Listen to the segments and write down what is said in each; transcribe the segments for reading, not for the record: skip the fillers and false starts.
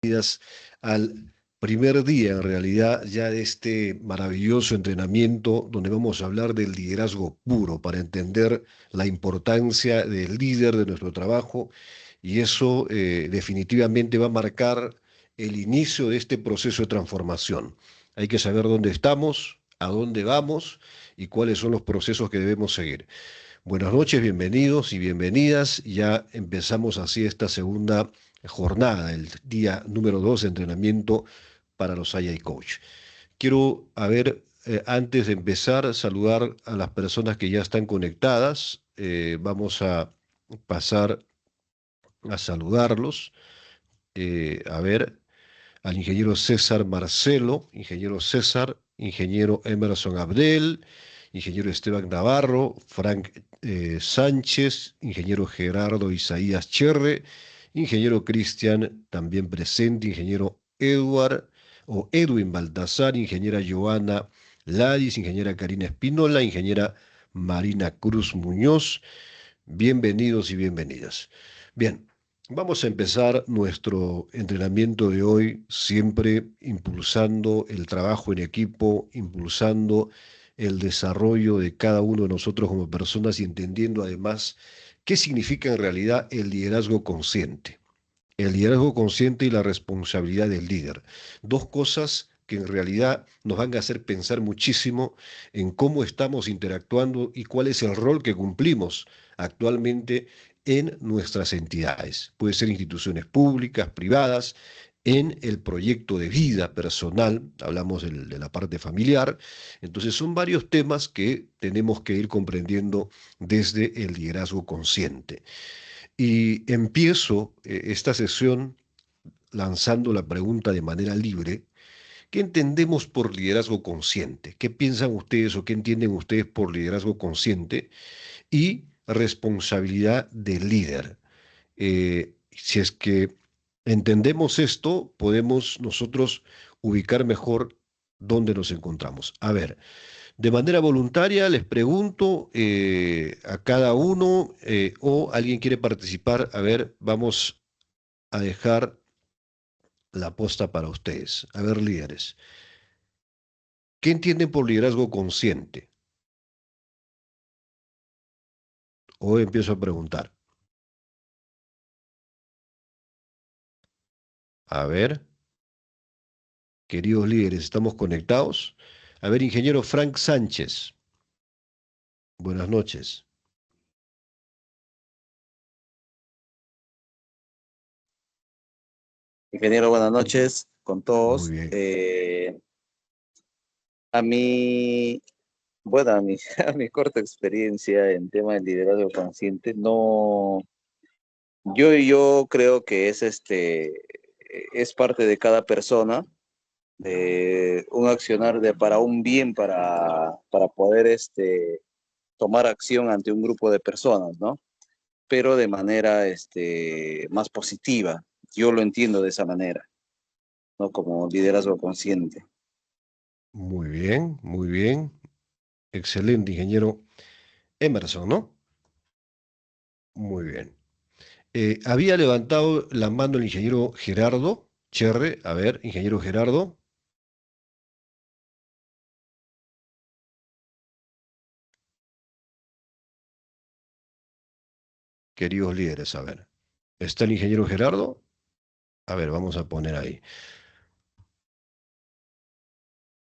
bienvenidas al primer día, en realidad, ya de este maravilloso entrenamiento donde vamos a hablar del liderazgo puro para entender la importancia del líder de nuestro trabajo y eso definitivamente va a marcar el inicio de este proceso de transformación. Hay que saber dónde estamos, a dónde vamos y cuáles son los procesos que debemos seguir. Buenas noches, bienvenidos y bienvenidas. Ya empezamos así esta segunda jornada, el día número 2 de entrenamiento para los AI Coach. Quiero, antes de empezar, saludar a las personas que ya están conectadas. Vamos a pasar a saludarlos. A ver, al ingeniero César Marcelo, ingeniero César, ingeniero Emerson Abdel, ingeniero Esteban Navarro, Frank Sánchez, ingeniero Gerardo Isaías Cherre, ingeniero Cristian también presente, ingeniero Edward o Edwin Baltasar, ingeniera Joana Ladis, ingeniera Karina Espinola, ingeniera Marina Cruz Muñoz. Bienvenidos y bienvenidas. Bien, vamos a empezar nuestro entrenamiento de hoy siempre impulsando el trabajo en equipo, impulsando el desarrollo de cada uno de nosotros como personas y entendiendo además qué significa en realidad el liderazgo consciente. El liderazgo consciente y la responsabilidad del líder. Dos cosas que en realidad nos van a hacer pensar muchísimo en cómo estamos interactuando y cuál es el rol que cumplimos actualmente en nuestras entidades. Puede ser instituciones públicas, privadas, en el proyecto de vida personal, hablamos de la parte familiar. Entonces son varios temas que tenemos que ir comprendiendo desde el liderazgo consciente. Y empiezo esta sesión lanzando la pregunta de manera libre. ¿Qué entendemos por liderazgo consciente? ¿Qué piensan ustedes o qué entienden ustedes por liderazgo consciente y responsabilidad del líder? Si es que entendemos esto, podemos nosotros ubicar mejor dónde nos encontramos. A ver, de manera voluntaria les pregunto a cada uno o alguien quiere participar. A ver, vamos a dejar la posta para ustedes. A ver, líderes, ¿qué entienden por liderazgo consciente? O empiezo a preguntar. A ver, queridos líderes, ¿estamos conectados? A ver, ingeniero Frank Sánchez, buenas noches. Ingeniero, buenas noches con Muy todos. bien. A mí, bueno, a mi, a mi corta experiencia en tema del liderazgo consciente, no, yo creo que es parte de cada persona, de un accionar para un bien, para poder tomar acción ante un grupo de personas, ¿no? Pero de manera más positiva. Yo lo entiendo de esa manera, ¿no? Como liderazgo consciente. Muy bien, muy bien. Excelente, ingeniero Emerson, ¿no? Muy bien. Había levantado la mano el ingeniero Gerardo Cherre. A ver, ingeniero Gerardo. Queridos líderes, a ver. ¿Está el ingeniero Gerardo? A ver, vamos a poner ahí.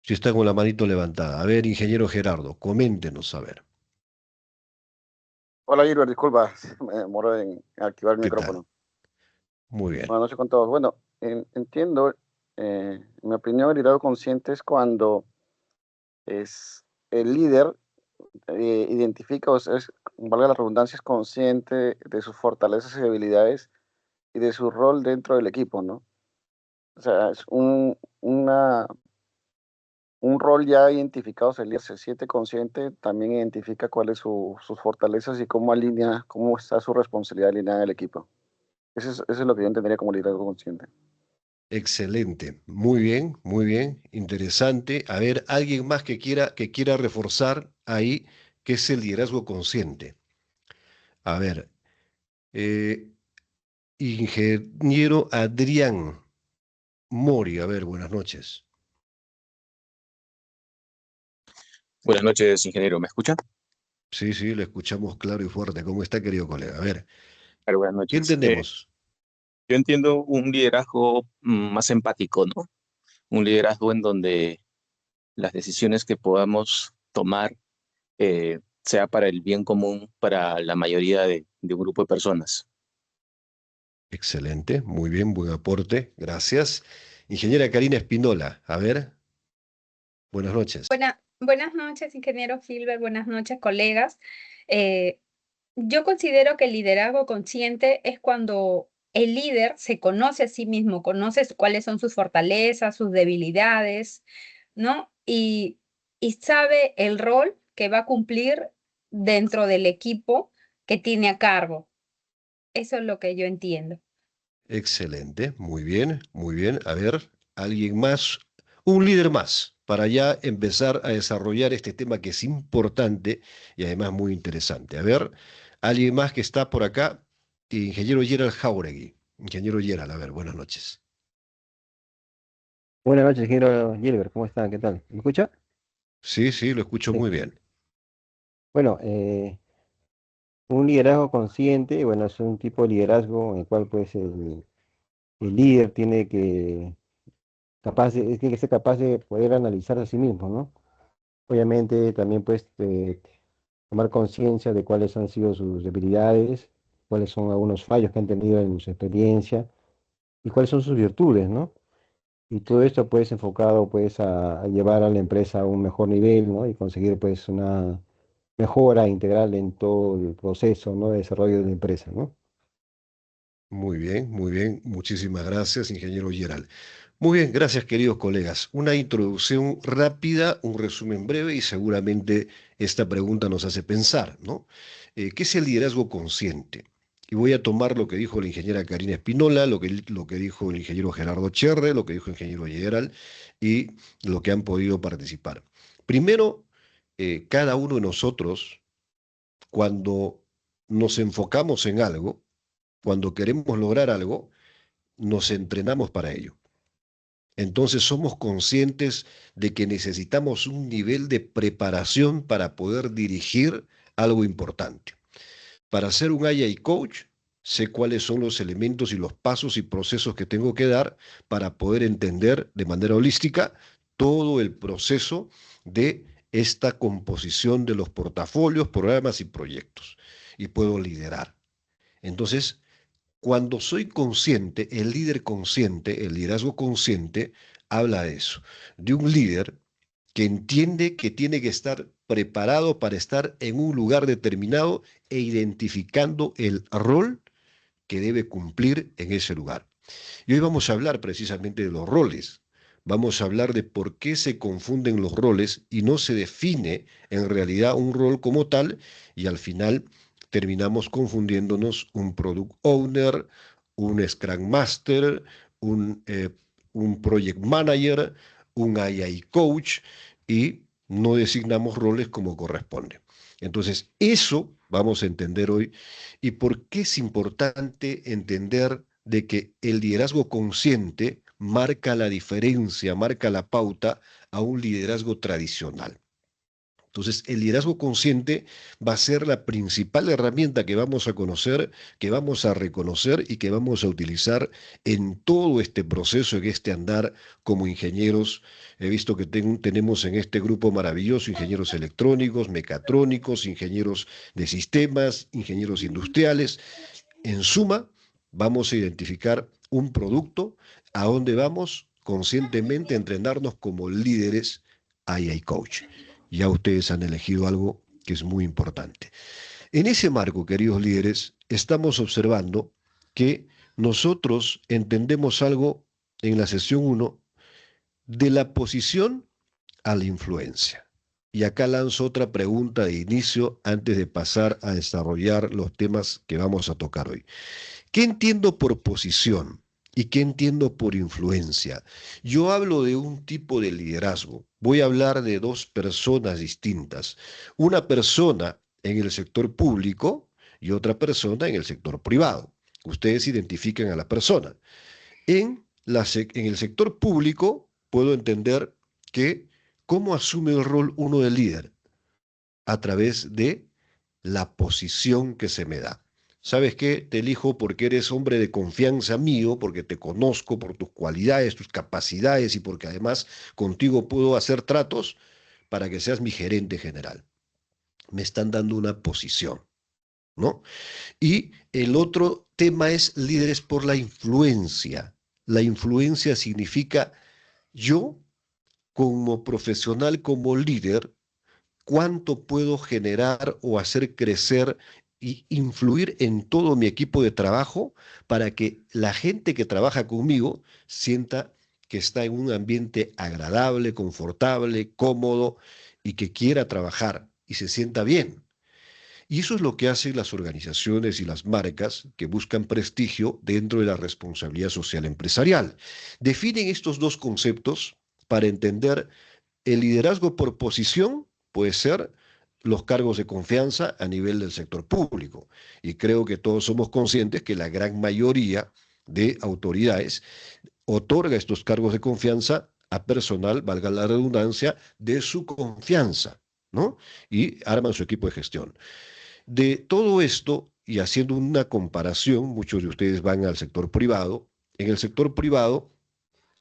Si está con la manito levantada. A ver, ingeniero Gerardo, coméntenos, a ver. Hola, Gilbert, disculpa, me demoró en activar el ¿Qué tal? micrófono. Muy bien. Buenas noches con todos. Bueno, entiendo, en mi opinión, el liderazgo consciente es cuando es el líder identifica, o sea, valga la redundancia, es consciente de sus fortalezas y debilidades y de su rol dentro del equipo, ¿no? O sea, es un rol ya identificado, o sea, el líder se siente consciente, también identifica cuáles son sus fortalezas y cómo está su responsabilidad alineada en el equipo. Eso es lo que yo entendería como liderazgo consciente. Excelente. Muy bien. Interesante. A ver, alguien más que quiera reforzar ahí qué es el liderazgo consciente. A ver, eh, ingeniero Adrián. Mori, a ver, buenas noches. Buenas noches, ingeniero. ¿Me escucha? Sí, sí, le escuchamos claro y fuerte. ¿Cómo está, querido colega? A ver, Claro, buenas ¿qué noches. entendemos? Yo entiendo un liderazgo más empático, ¿no? Un liderazgo en donde las decisiones que podamos tomar sea para el bien común para la mayoría de un grupo de personas. Excelente, muy bien, buen aporte, gracias. Ingeniera Karina Espinola, a ver, buenas noches. Buenas noches, ingeniero Gilbert, buenas noches, colegas. Eh, yo considero que el liderazgo consciente es cuando el líder se conoce a sí mismo, conoce cuáles son sus fortalezas, sus debilidades, ¿no? Y sabe el rol que va a cumplir dentro del equipo que tiene a cargo. Eso es lo que yo entiendo. Excelente, muy bien, muy bien. A ver, alguien más, un líder más, para ya empezar a desarrollar este tema que es importante y además muy interesante. A ver, alguien más que está por acá, ingeniero Gerald Jauregui. Ingeniero Gerald, a ver, buenas noches. Buenas noches, ingeniero Gilbert, ¿cómo está? ¿Qué tal? ¿Me escucha? Sí, sí, lo escucho Sí. muy bien. Bueno, un liderazgo consciente, bueno, es un tipo de liderazgo en el cual pues el líder tiene que ser capaz de poder analizarse a sí mismo, ¿no? Obviamente también pues tomar conciencia de cuáles han sido sus debilidades, cuáles son algunos fallos que han tenido en su experiencia y cuáles son sus virtudes, ¿no? Y todo esto pues enfocado pues a llevar a la empresa a un mejor nivel, ¿no? Y conseguir pues una mejora integral en todo el proceso, ¿no? De desarrollo de la empresa, ¿no? Muy bien, muy bien. Muchísimas gracias, ingeniero Gerald. Muy bien, gracias, queridos colegas. Una introducción rápida, un resumen breve y seguramente esta pregunta nos hace pensar, ¿no? ¿Qué es el liderazgo consciente? Y voy a tomar lo que dijo la ingeniera Karina Espinola, lo que dijo el ingeniero Gerardo Cherre, lo que dijo el ingeniero Gerald y lo que han podido participar. Primero, cada uno de nosotros, cuando nos enfocamos en algo, cuando queremos lograr algo, nos entrenamos para ello. Entonces somos conscientes de que necesitamos un nivel de preparación para poder dirigir algo importante. Para ser un AI coach, sé cuáles son los elementos y los pasos y procesos que tengo que dar para poder entender de manera holística todo el proceso de esta composición de los portafolios, programas y proyectos. Y puedo liderar. Entonces, cuando soy consciente, el líder consciente, el liderazgo consciente, habla de eso, de un líder que entiende que tiene que estar preparado para estar en un lugar determinado e identificando el rol que debe cumplir en ese lugar. Y hoy vamos a hablar precisamente de los roles. Vamos a hablar de por qué se confunden los roles y no se define en realidad un rol como tal y al final terminamos confundiéndonos un product owner, un Scrum Master, un, eh, un Project Manager, un AI Coach y no designamos roles como corresponde. Entonces, eso vamos a entender hoy y por qué es importante entender de que el liderazgo consciente marca la diferencia, marca la pauta a un liderazgo tradicional. Entonces, el liderazgo consciente va a ser la principal herramienta que vamos a conocer, que vamos a reconocer y que vamos a utilizar en todo este proceso, en este andar como ingenieros. He visto que tenemos en este grupo maravilloso ingenieros electrónicos, mecatrónicos, ingenieros de sistemas, ingenieros industriales. En suma, vamos a identificar un producto a donde vamos conscientemente a entrenarnos como líderes AI Coach. Ya ustedes han elegido algo que es muy importante. En ese marco, queridos líderes, estamos observando que nosotros entendemos algo en la sesión 1 de la posición a la influencia. Y acá lanzo otra pregunta de inicio antes de pasar a desarrollar los temas que vamos a tocar hoy. ¿Qué entiendo por posición y qué entiendo por influencia? Yo hablo de un tipo de liderazgo. Voy a hablar de dos personas distintas. Una persona en el sector público y otra persona en el sector privado. Ustedes identifican a la persona. En en el sector público puedo entender que cómo asume el rol uno del líder a través de la posición que se me da. ¿Sabes qué? Te elijo porque eres hombre de confianza mío, porque te conozco por tus cualidades, tus capacidades y porque además contigo puedo hacer tratos para que seas mi gerente general. Me están dando una posición, ¿no? Y el otro tema es líderes por la influencia. La influencia significa yo, como profesional, como líder, cuánto puedo generar o hacer crecer y influir en todo mi equipo de trabajo para que la gente que trabaja conmigo sienta que está en un ambiente agradable, confortable, cómodo y que quiera trabajar y se sienta bien. Y eso es lo que hacen las organizaciones y las marcas que buscan prestigio dentro de la responsabilidad social empresarial. Definen estos dos conceptos para entender el liderazgo por posición puede ser los cargos de confianza a nivel del sector público. Y creo que todos somos conscientes que la gran mayoría de autoridades otorga estos cargos de confianza a personal, valga la redundancia, de su confianza, ¿no? Y arman su equipo de gestión. De todo esto, y haciendo una comparación, muchos de ustedes van al sector privado, en el sector privado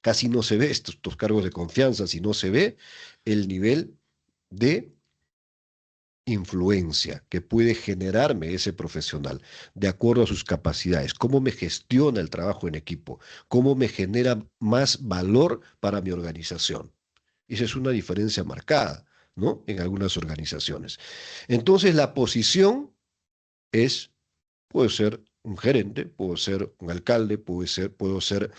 casi no se ve estos cargos de confianza, sino se ve el nivel de influencia que puede generarme ese profesional de acuerdo a sus capacidades, cómo me gestiona el trabajo en equipo, cómo me genera más valor para mi organización. Esa es una diferencia marcada, ¿no? En algunas organizaciones. Entonces, la posición es, puedo ser un gerente, puedo ser un alcalde, puedo ser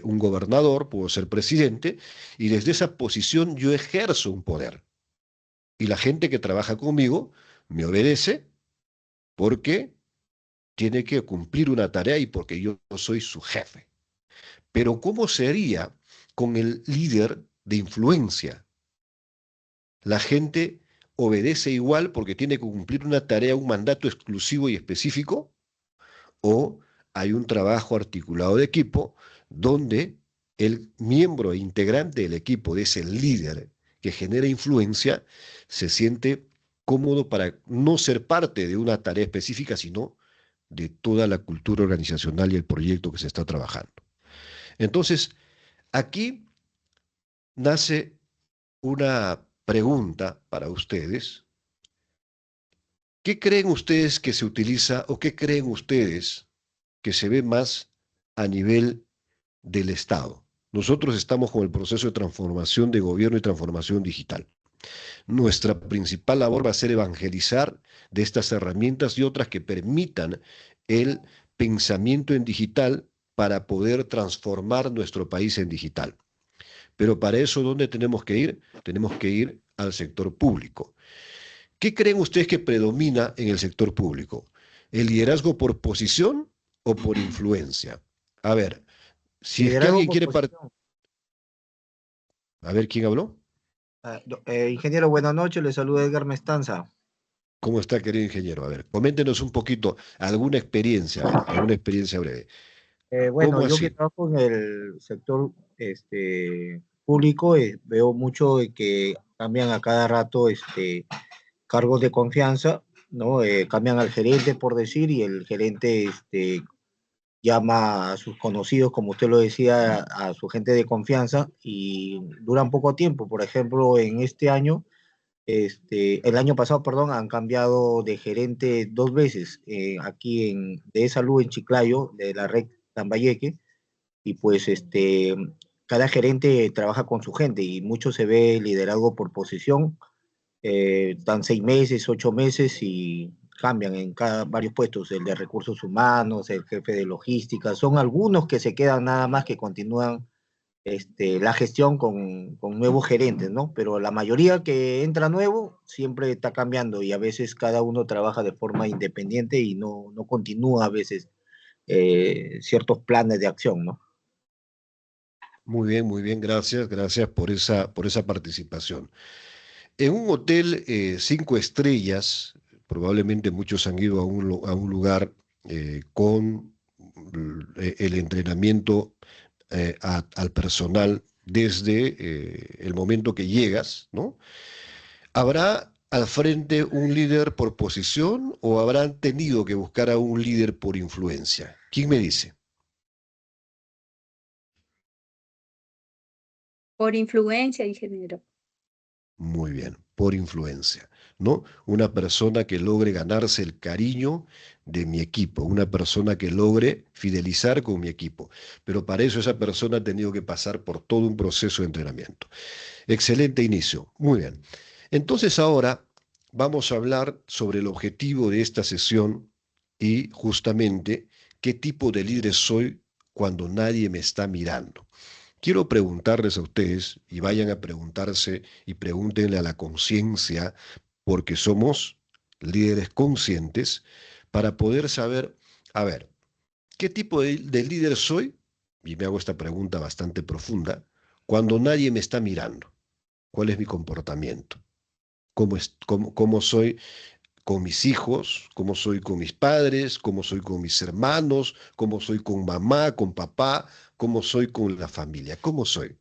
un gobernador, puedo ser presidente, y desde esa posición yo ejerzo un poder. Y la gente que trabaja conmigo me obedece porque tiene que cumplir una tarea y porque yo soy su jefe. Pero ¿cómo sería con el líder de influencia? La gente obedece igual porque tiene que cumplir una tarea, un mandato exclusivo y específico, o hay un trabajo articulado de equipo donde el miembro e integrante del equipo, de ese líder que genera influencia, se siente cómodo para no ser parte de una tarea específica, sino de toda la cultura organizacional y el proyecto que se está trabajando. Entonces, aquí nace una pregunta para ustedes. ¿Qué creen ustedes que se utiliza o qué creen ustedes que se ve más a nivel del Estado? Nosotros estamos con el proceso de transformación de gobierno y transformación digital. Nuestra principal labor va a ser evangelizar de estas herramientas y otras que permitan el pensamiento en digital para poder transformar nuestro país en digital. Pero para eso, ¿dónde tenemos que ir? Tenemos que ir al sector público. ¿Qué creen ustedes que predomina en el sector público? ¿El liderazgo por posición o por influencia? A ver, si es que Liderazgo alguien por quiere... posición. A ver, ¿quién habló? Ingeniero, buenas noches, le saluda Edgar Mestanza. ¿Cómo está, querido ingeniero? A ver, coméntenos un poquito, alguna experiencia, a ver, alguna experiencia breve. Bueno, ¿Cómo yo que así? trabajo en el sector público, veo mucho de que cambian a cada rato cargos de confianza, ¿no? Cambian al gerente, por decir, y el gerente llama a sus conocidos, como usted lo decía, a su gente de confianza, y duran poco tiempo. Por ejemplo, en este año, el año pasado, perdón, han cambiado de gerente 2 veces, aquí de salud en Chiclayo, de la red Tambayeque, y pues cada gerente trabaja con su gente y mucho se ve liderazgo por posición, dan 6 meses, 8 meses y cambian en varios puestos, el de recursos humanos, el jefe de logística, son algunos que se quedan nada más que continúan la gestión con nuevos gerentes, ¿no? Pero la mayoría que entra nuevo siempre está cambiando y a veces cada uno trabaja de forma independiente y no continúa a veces ciertos planes de acción, ¿no? Muy bien, gracias, gracias por esa participación. En un hotel 5 estrellas, probablemente muchos han ido a un lugar con el entrenamiento al personal desde el momento que llegas, ¿no? ¿Habrá al frente un líder por posición o habrán tenido que buscar a un líder por influencia? ¿Quién me dice? Por influencia, ingeniero. Muy bien, por influencia, ¿no? Una persona que logre ganarse el cariño de mi equipo, una persona que logre fidelizar con mi equipo. Pero para eso esa persona ha tenido que pasar por todo un proceso de entrenamiento. Excelente inicio, muy bien. Entonces ahora vamos a hablar sobre el objetivo de esta sesión y justamente qué tipo de líder soy cuando nadie me está mirando. Quiero preguntarles a ustedes, y vayan a preguntarse y pregúntenle a la conciencia, porque somos líderes conscientes, para poder saber, a ver, ¿qué tipo de líder soy? Y me hago esta pregunta bastante profunda, cuando nadie me está mirando. ¿Cuál es mi comportamiento? ¿Cómo soy con mis hijos? ¿Cómo soy con mis padres? ¿Cómo soy con mis hermanos? ¿Cómo soy con mamá, con papá? ¿Cómo soy con la familia? ¿Cómo soy?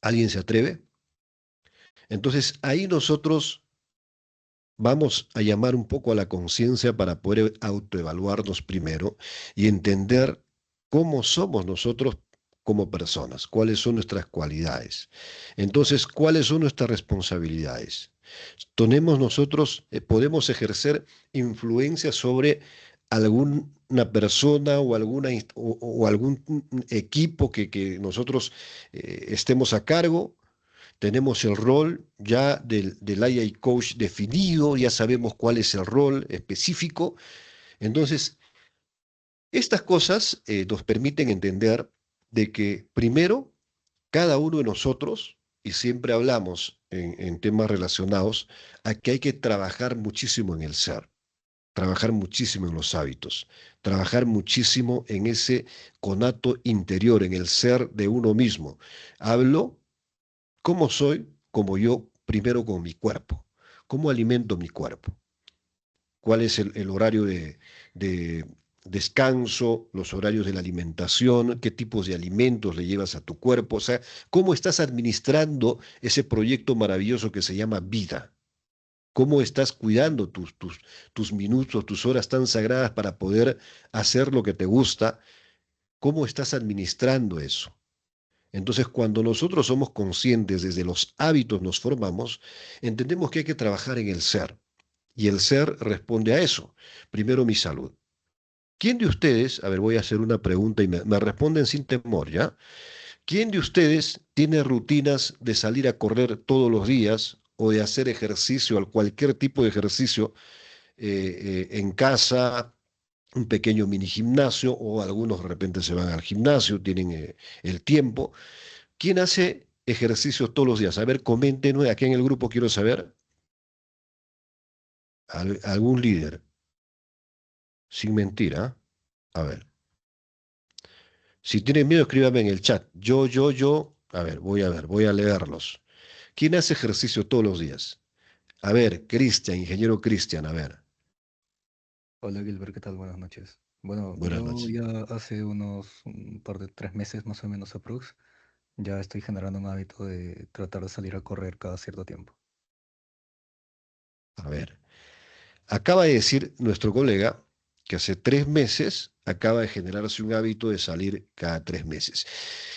¿Alguien se atreve? Entonces ahí nosotros vamos a llamar un poco a la conciencia para poder autoevaluarnos primero y entender cómo somos nosotros como personas, cuáles son nuestras cualidades. Entonces, ¿cuáles son nuestras responsabilidades? Tenemos nosotros, podemos ejercer influencia sobre alguna persona o, o algún equipo que nosotros estemos a cargo. Tenemos el rol ya del AI Coach definido, ya sabemos cuál es el rol específico. Entonces, estas cosas nos permiten entender de que primero, cada uno de nosotros, y siempre hablamos en temas relacionados, a que hay que trabajar muchísimo en el ser, trabajar muchísimo en los hábitos, trabajar muchísimo en ese conato interior, en el ser de uno mismo. Hablo cómo soy, como yo, primero con mi cuerpo, cómo alimento mi cuerpo, cuál es el horario de descanso, los horarios de la alimentación, qué tipos de alimentos le llevas a tu cuerpo, o sea, cómo estás administrando ese proyecto maravilloso que se llama vida. ¿Cómo estás cuidando tus minutos, tus horas tan sagradas para poder hacer lo que te gusta? ¿Cómo estás administrando eso? Entonces, cuando nosotros somos conscientes desde los hábitos nos formamos, entendemos que hay que trabajar en el ser. Y el ser responde a eso. Primero, mi salud. ¿Quién de ustedes, a ver, voy a hacer una pregunta y me responden sin temor, ¿ya? ¿Quién de ustedes tiene rutinas de salir a correr todos los días o de hacer ejercicio, cualquier tipo de ejercicio en casa, un pequeño mini gimnasio o algunos de repente se van al gimnasio, tienen el tiempo? ¿Quién hace ejercicio todos los días? A ver, coméntenos, aquí en el grupo quiero saber. Algún líder, sin mentira. A ver. Si tienen miedo, escríbame en el chat. Yo. A ver, voy a leerlos. ¿Quién hace ejercicio todos los días? A ver, Cristian, ingeniero Cristian, a ver. Hola Gilbert, ¿qué tal? Buenas noches. Bueno, Buenas yo noches. ya hace unos un par de 3 meses más o menos aprox, ya estoy generando un hábito de tratar de salir a correr cada cierto tiempo. A ver. Acaba de decir nuestro colega que hace 3 meses acaba de generarse un hábito de salir cada 3 meses.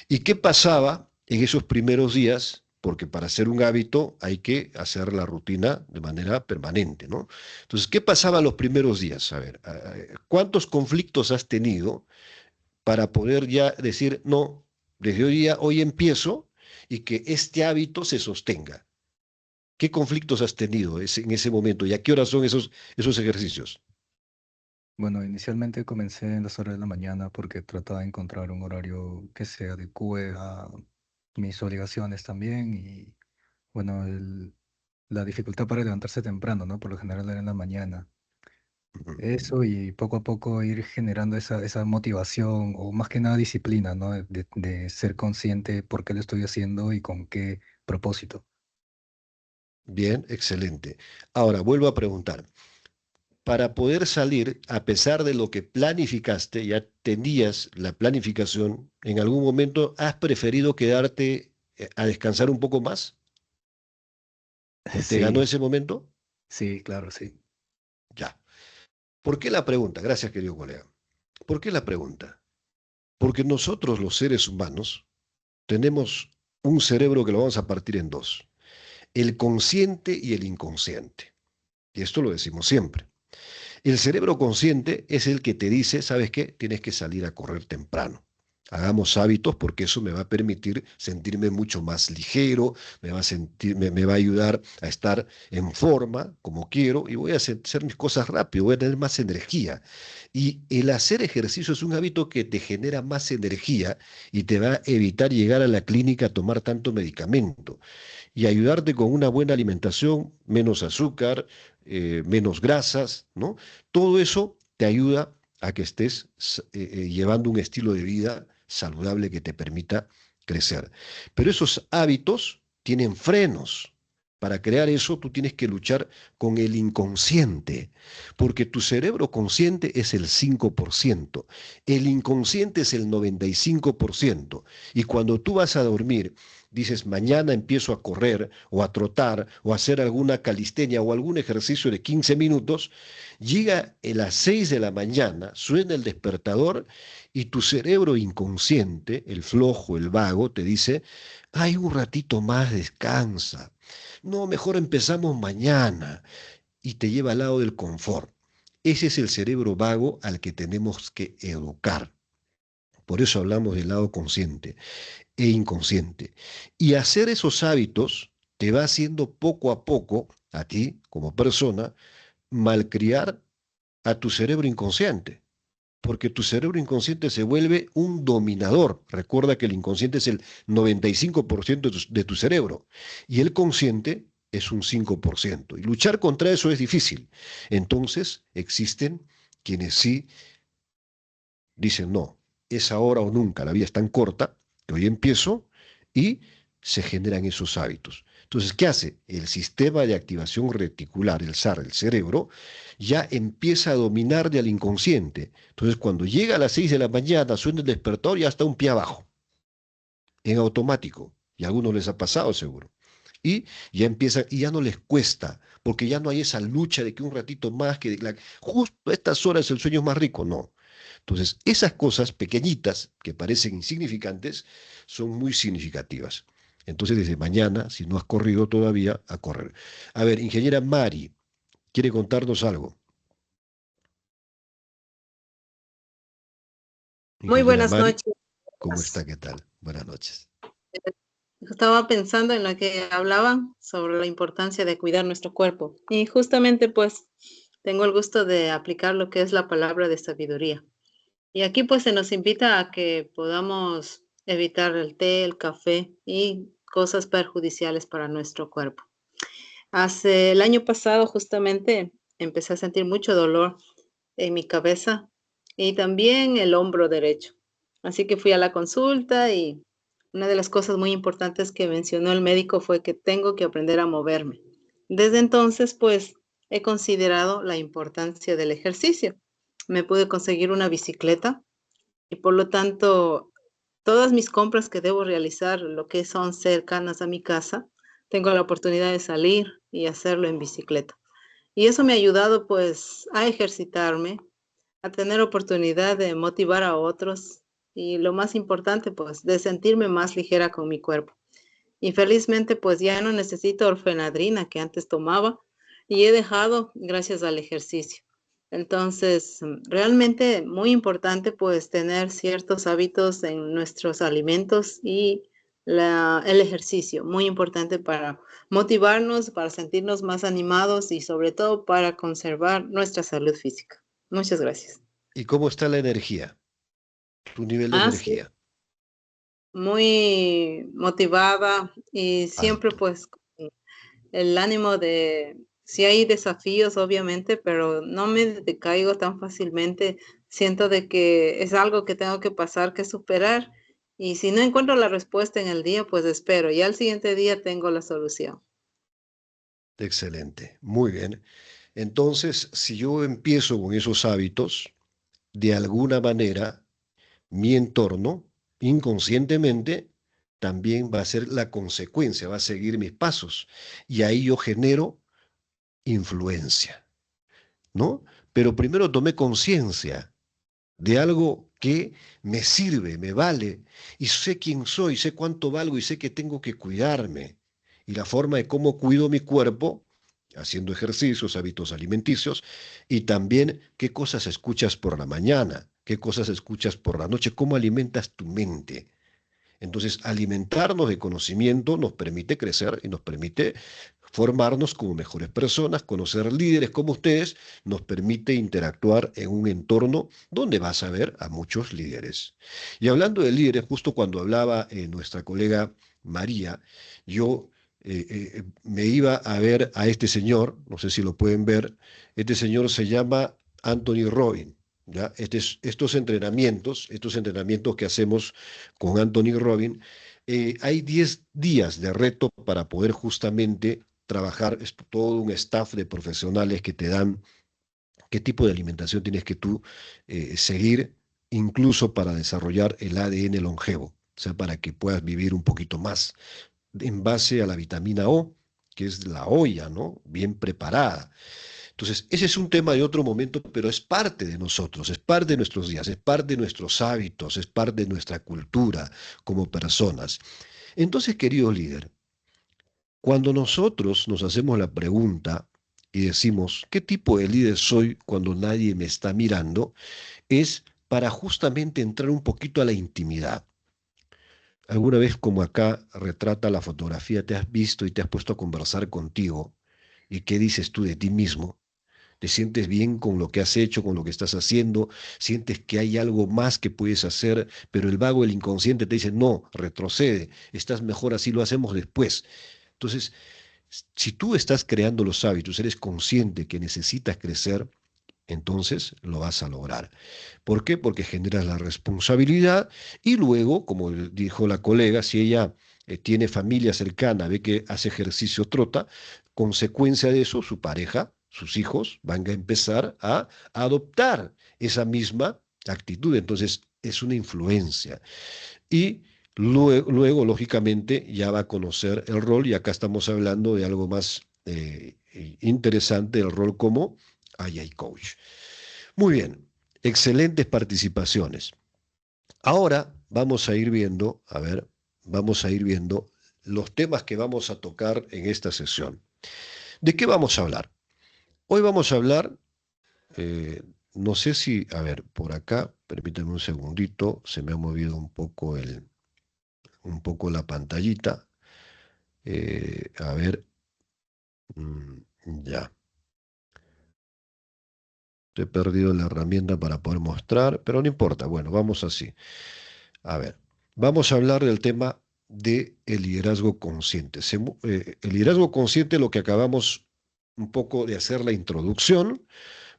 ¿Y qué pasaba en esos primeros días? Porque para hacer un hábito hay que hacer la rutina de manera permanente, ¿no? Entonces, ¿qué pasaba los primeros días? A ver, ¿cuántos conflictos has tenido para poder ya decir, no, desde hoy empiezo y que este hábito se sostenga? ¿Qué conflictos has tenido en ese momento y a qué horas son esos ejercicios? Bueno, inicialmente comencé en las horas de la mañana porque trataba de encontrar un horario que se adecue a mis obligaciones también y bueno, la dificultad para levantarse temprano, ¿no? Por lo general era en la mañana. Eso y poco a poco ir generando esa motivación o más que nada disciplina, ¿no? De ser consciente por qué lo estoy haciendo y con qué propósito. Bien, excelente. Ahora, vuelvo a preguntar. para poder salir, a pesar de lo que planificaste, ya tenías la planificación, en algún momento has preferido quedarte a descansar un poco más? ¿Te ganó Sí, ese momento? sí, claro, sí. Ya. ¿Por qué la pregunta? Gracias, querido colega. ¿Por qué la pregunta? Porque nosotros, los seres humanos, tenemos un cerebro que lo vamos a partir en dos: el consciente y el inconsciente. Y esto lo decimos siempre. El cerebro consciente es el que te dice, ¿sabes qué? Tienes que salir a correr temprano. Hagamos hábitos porque eso me va a permitir sentirme mucho más ligero, me va a ayudar a estar en forma como quiero y voy a hacer mis cosas rápido, voy a tener más energía. Y el hacer ejercicio es un hábito que te genera más energía y te va a evitar llegar a la clínica a tomar tanto medicamento y ayudarte con una buena alimentación, menos azúcar, menos grasas, ¿no? Todo eso te ayuda a que estés llevando un estilo de vida saludable que te permita crecer. Pero esos hábitos tienen frenos. Para crear eso, tú tienes que luchar con el inconsciente, porque tu cerebro consciente es el 5%, el inconsciente es el 95%, y cuando tú vas a dormir, dices, mañana empiezo a correr o a trotar o a hacer alguna calistenia o algún ejercicio de 15 minutos, llega a las 6 de la mañana, suena el despertador y tu cerebro inconsciente, el flojo, el vago, te dice, hay un ratito más, descansa. No, mejor empezamos mañana y te lleva al lado del confort. Ese es el cerebro vago al que tenemos que educar. Por eso hablamos del lado consciente e inconsciente. Y hacer esos hábitos te va haciendo poco a poco, a ti como persona, malcriar a tu cerebro inconsciente, porque tu cerebro inconsciente se vuelve un dominador. Recuerda que el inconsciente es el 95% de tu cerebro y el consciente es un 5%. Y luchar contra eso es difícil. Entonces existen quienes sí dicen, no, es ahora o nunca, la vida es tan corta que hoy empiezo y se generan esos hábitos. Entonces, ¿qué hace? El sistema de activación reticular, el SAR, el cerebro, ya empieza a dominar al inconsciente. Entonces, cuando llega a las 6 de la mañana, suena el despertador y ya está un pie abajo, en automático. Y a algunos les ha pasado seguro. Y ya empieza, y ya no les cuesta, porque ya no hay esa lucha de que un ratito más, justo a estas horas el sueño es más rico. No. Entonces, esas cosas pequeñitas que parecen insignificantes son muy significativas. Entonces, desde mañana, si no has corrido todavía, a correr. A ver, ingeniera Mari, ¿quiere contarnos algo? Muy Ingeniera buenas Mari, noches. ¿cómo está? ¿Qué tal? Buenas noches. Estaba pensando en lo que hablaban sobre la importancia de cuidar nuestro cuerpo y justamente pues tengo el gusto de aplicar lo que es la palabra de sabiduría. Y aquí pues se nos invita a que podamos evitar el té, el café y cosas perjudiciales para nuestro cuerpo. Hace el año pasado justamente empecé a sentir mucho dolor en mi cabeza y también el hombro derecho. Así que fui a la consulta y una de las cosas muy importantes que mencionó el médico fue que tengo que aprender a moverme. Desde entonces, pues, he considerado la importancia del ejercicio. Me pude conseguir una bicicleta y por lo tanto, todas mis compras que debo realizar, lo que son cercanas a mi casa, tengo la oportunidad de salir y hacerlo en bicicleta. Y eso me ha ayudado, pues, a ejercitarme, a tener oportunidad de motivar a otros y lo más importante, pues, de sentirme más ligera con mi cuerpo. Y felizmente, pues, ya no necesito orfenadrina que antes tomaba y he dejado gracias al ejercicio. Entonces, realmente muy importante, pues, tener ciertos hábitos en nuestros alimentos y el ejercicio, muy importante para motivarnos, para sentirnos más animados y sobre todo para conservar nuestra salud física. Muchas gracias. ¿Y cómo está la energía? Tu nivel de Sí, energía. muy motivada y siempre Alto. pues con el ánimo de, sí hay desafíos obviamente, pero no me decaigo tan fácilmente. Siento de que es algo que tengo que pasar, que superar y si no encuentro la respuesta en el día, pues espero y al siguiente día tengo la solución. Excelente. Muy bien. Entonces, si yo empiezo con esos hábitos, de alguna manera, mi entorno, inconscientemente, también va a ser la consecuencia, va a seguir mis pasos. Y ahí yo genero influencia, ¿no? Pero primero tomé conciencia de algo que me sirve, me vale, y sé quién soy, sé cuánto valgo y sé que tengo que cuidarme. Y la forma de cómo cuido mi cuerpo, haciendo ejercicios, hábitos alimenticios, y también qué cosas escuchas por la mañana, qué cosas escuchas por la noche, cómo alimentas tu mente. Entonces, alimentarnos de conocimiento nos permite crecer y nos permite formarnos como mejores personas, conocer líderes como ustedes, nos permite interactuar en un entorno donde vas a ver a muchos líderes. Y hablando de líderes, justo cuando hablaba nuestra colega María, yo me iba a ver a este señor, no sé si lo pueden ver, este señor se llama Anthony Robbins. ¿Ya? Estos entrenamientos que hacemos con Anthony Robbins, hay 10 días de reto para poder justamente trabajar, es todo un staff de profesionales que te dan qué tipo de alimentación tienes que tú seguir, incluso para desarrollar el ADN longevo, o sea, para que puedas vivir un poquito más en base a la vitamina O, que es la olla, ¿no? Bien preparada. Entonces, ese es un tema de otro momento, pero es parte de nosotros, es parte de nuestros días, es parte de nuestros hábitos, es parte de nuestra cultura como personas. Entonces, querido líder, cuando nosotros nos hacemos la pregunta y decimos, ¿qué tipo de líder soy cuando nadie me está mirando? Es para justamente entrar un poquito a la intimidad. ¿Alguna vez como acá retrata la fotografía, te has visto y te has puesto a conversar contigo? ¿Y qué dices tú de ti mismo? ¿Te sientes bien con lo que has hecho, con lo que estás haciendo? ¿Sientes que hay algo más que puedes hacer, pero el vago, el inconsciente te dice, no, retrocede, estás mejor así, lo hacemos después? Entonces, si tú estás creando los hábitos, eres consciente que necesitas crecer, entonces lo vas a lograr. ¿Por qué? Porque generas la responsabilidad y luego, como dijo la colega, si ella tiene familia cercana, ve que hace ejercicio, trota, consecuencia de eso, su pareja, sus hijos van a empezar a adoptar esa misma actitud. Entonces, es una influencia. Y luego, lógicamente, ya va a conocer el rol, y acá estamos hablando de algo más interesante, el rol como AI Coach. Muy bien, excelentes participaciones. Ahora vamos a ir viendo, a ver, vamos a ir viendo los temas que vamos a tocar en esta sesión. ¿De qué vamos a hablar? Hoy vamos a hablar, no sé si, a ver, por acá, permítanme un segundito, se me ha movido un poco la pantallita. A ver, ya. He perdido la herramienta para poder mostrar, pero no importa. Bueno, vamos así. A ver, vamos a hablar del tema de el liderazgo consciente. El liderazgo consciente, lo que acabamos un poco de hacer la introducción,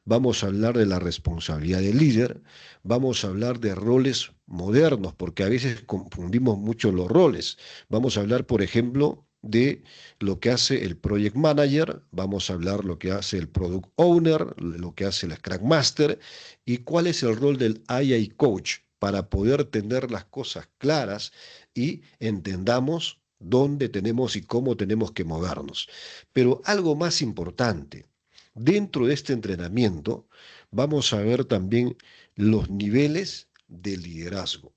vamos a hablar de la responsabilidad del líder, vamos a hablar de roles modernos, porque a veces confundimos mucho los roles. Vamos a hablar, por ejemplo, de lo que hace el Project Manager, vamos a hablar lo que hace el Product Owner, lo que hace el Scrum Master, y cuál es el rol del AI Coach para poder tener las cosas claras y entendamos dónde tenemos y cómo tenemos que movernos. Pero algo más importante, dentro de este entrenamiento vamos a ver también los niveles de liderazgo.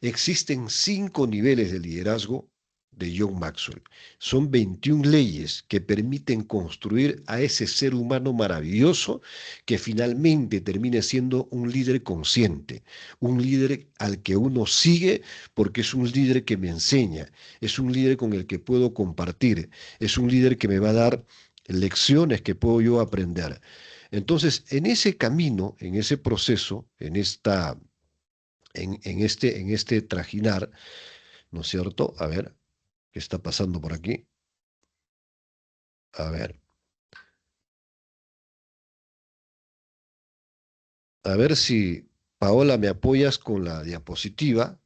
Existen 5 niveles de liderazgo de John Maxwell. Son 21 leyes que permiten construir a ese ser humano maravilloso que finalmente termine siendo un líder consciente, un líder al que uno sigue porque es un líder que me enseña, es un líder con el que puedo compartir, es un líder que me va a dar lecciones que puedo yo aprender. Entonces, en ese camino, en ese proceso, en este trajinar, ¿no es cierto? A ver, ¿qué está pasando por aquí? A ver si, Paola, me apoyas con la diapositiva.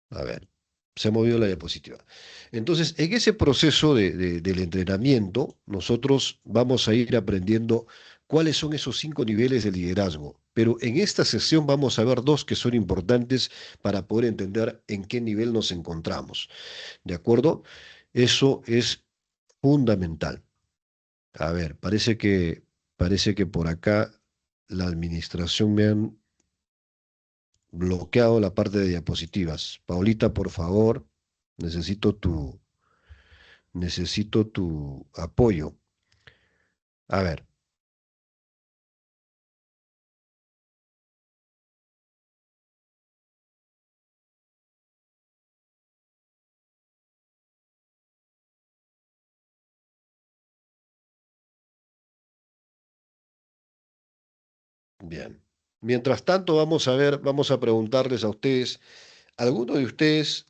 A ver, Se ha movido la diapositiva. Entonces, en ese proceso del entrenamiento, nosotros vamos a ir aprendiendo cuáles son esos 5 niveles de liderazgo. Pero en esta sesión vamos a ver 2 que son importantes para poder entender en qué nivel nos encontramos. ¿De acuerdo? Eso es fundamental. A ver, parece que por acá la administración me han bloqueado la parte de diapositivas. Paulita, por favor, necesito tu apoyo. A ver. Bien. Mientras tanto, vamos a ver, vamos a preguntarles a ustedes, alguno de ustedes,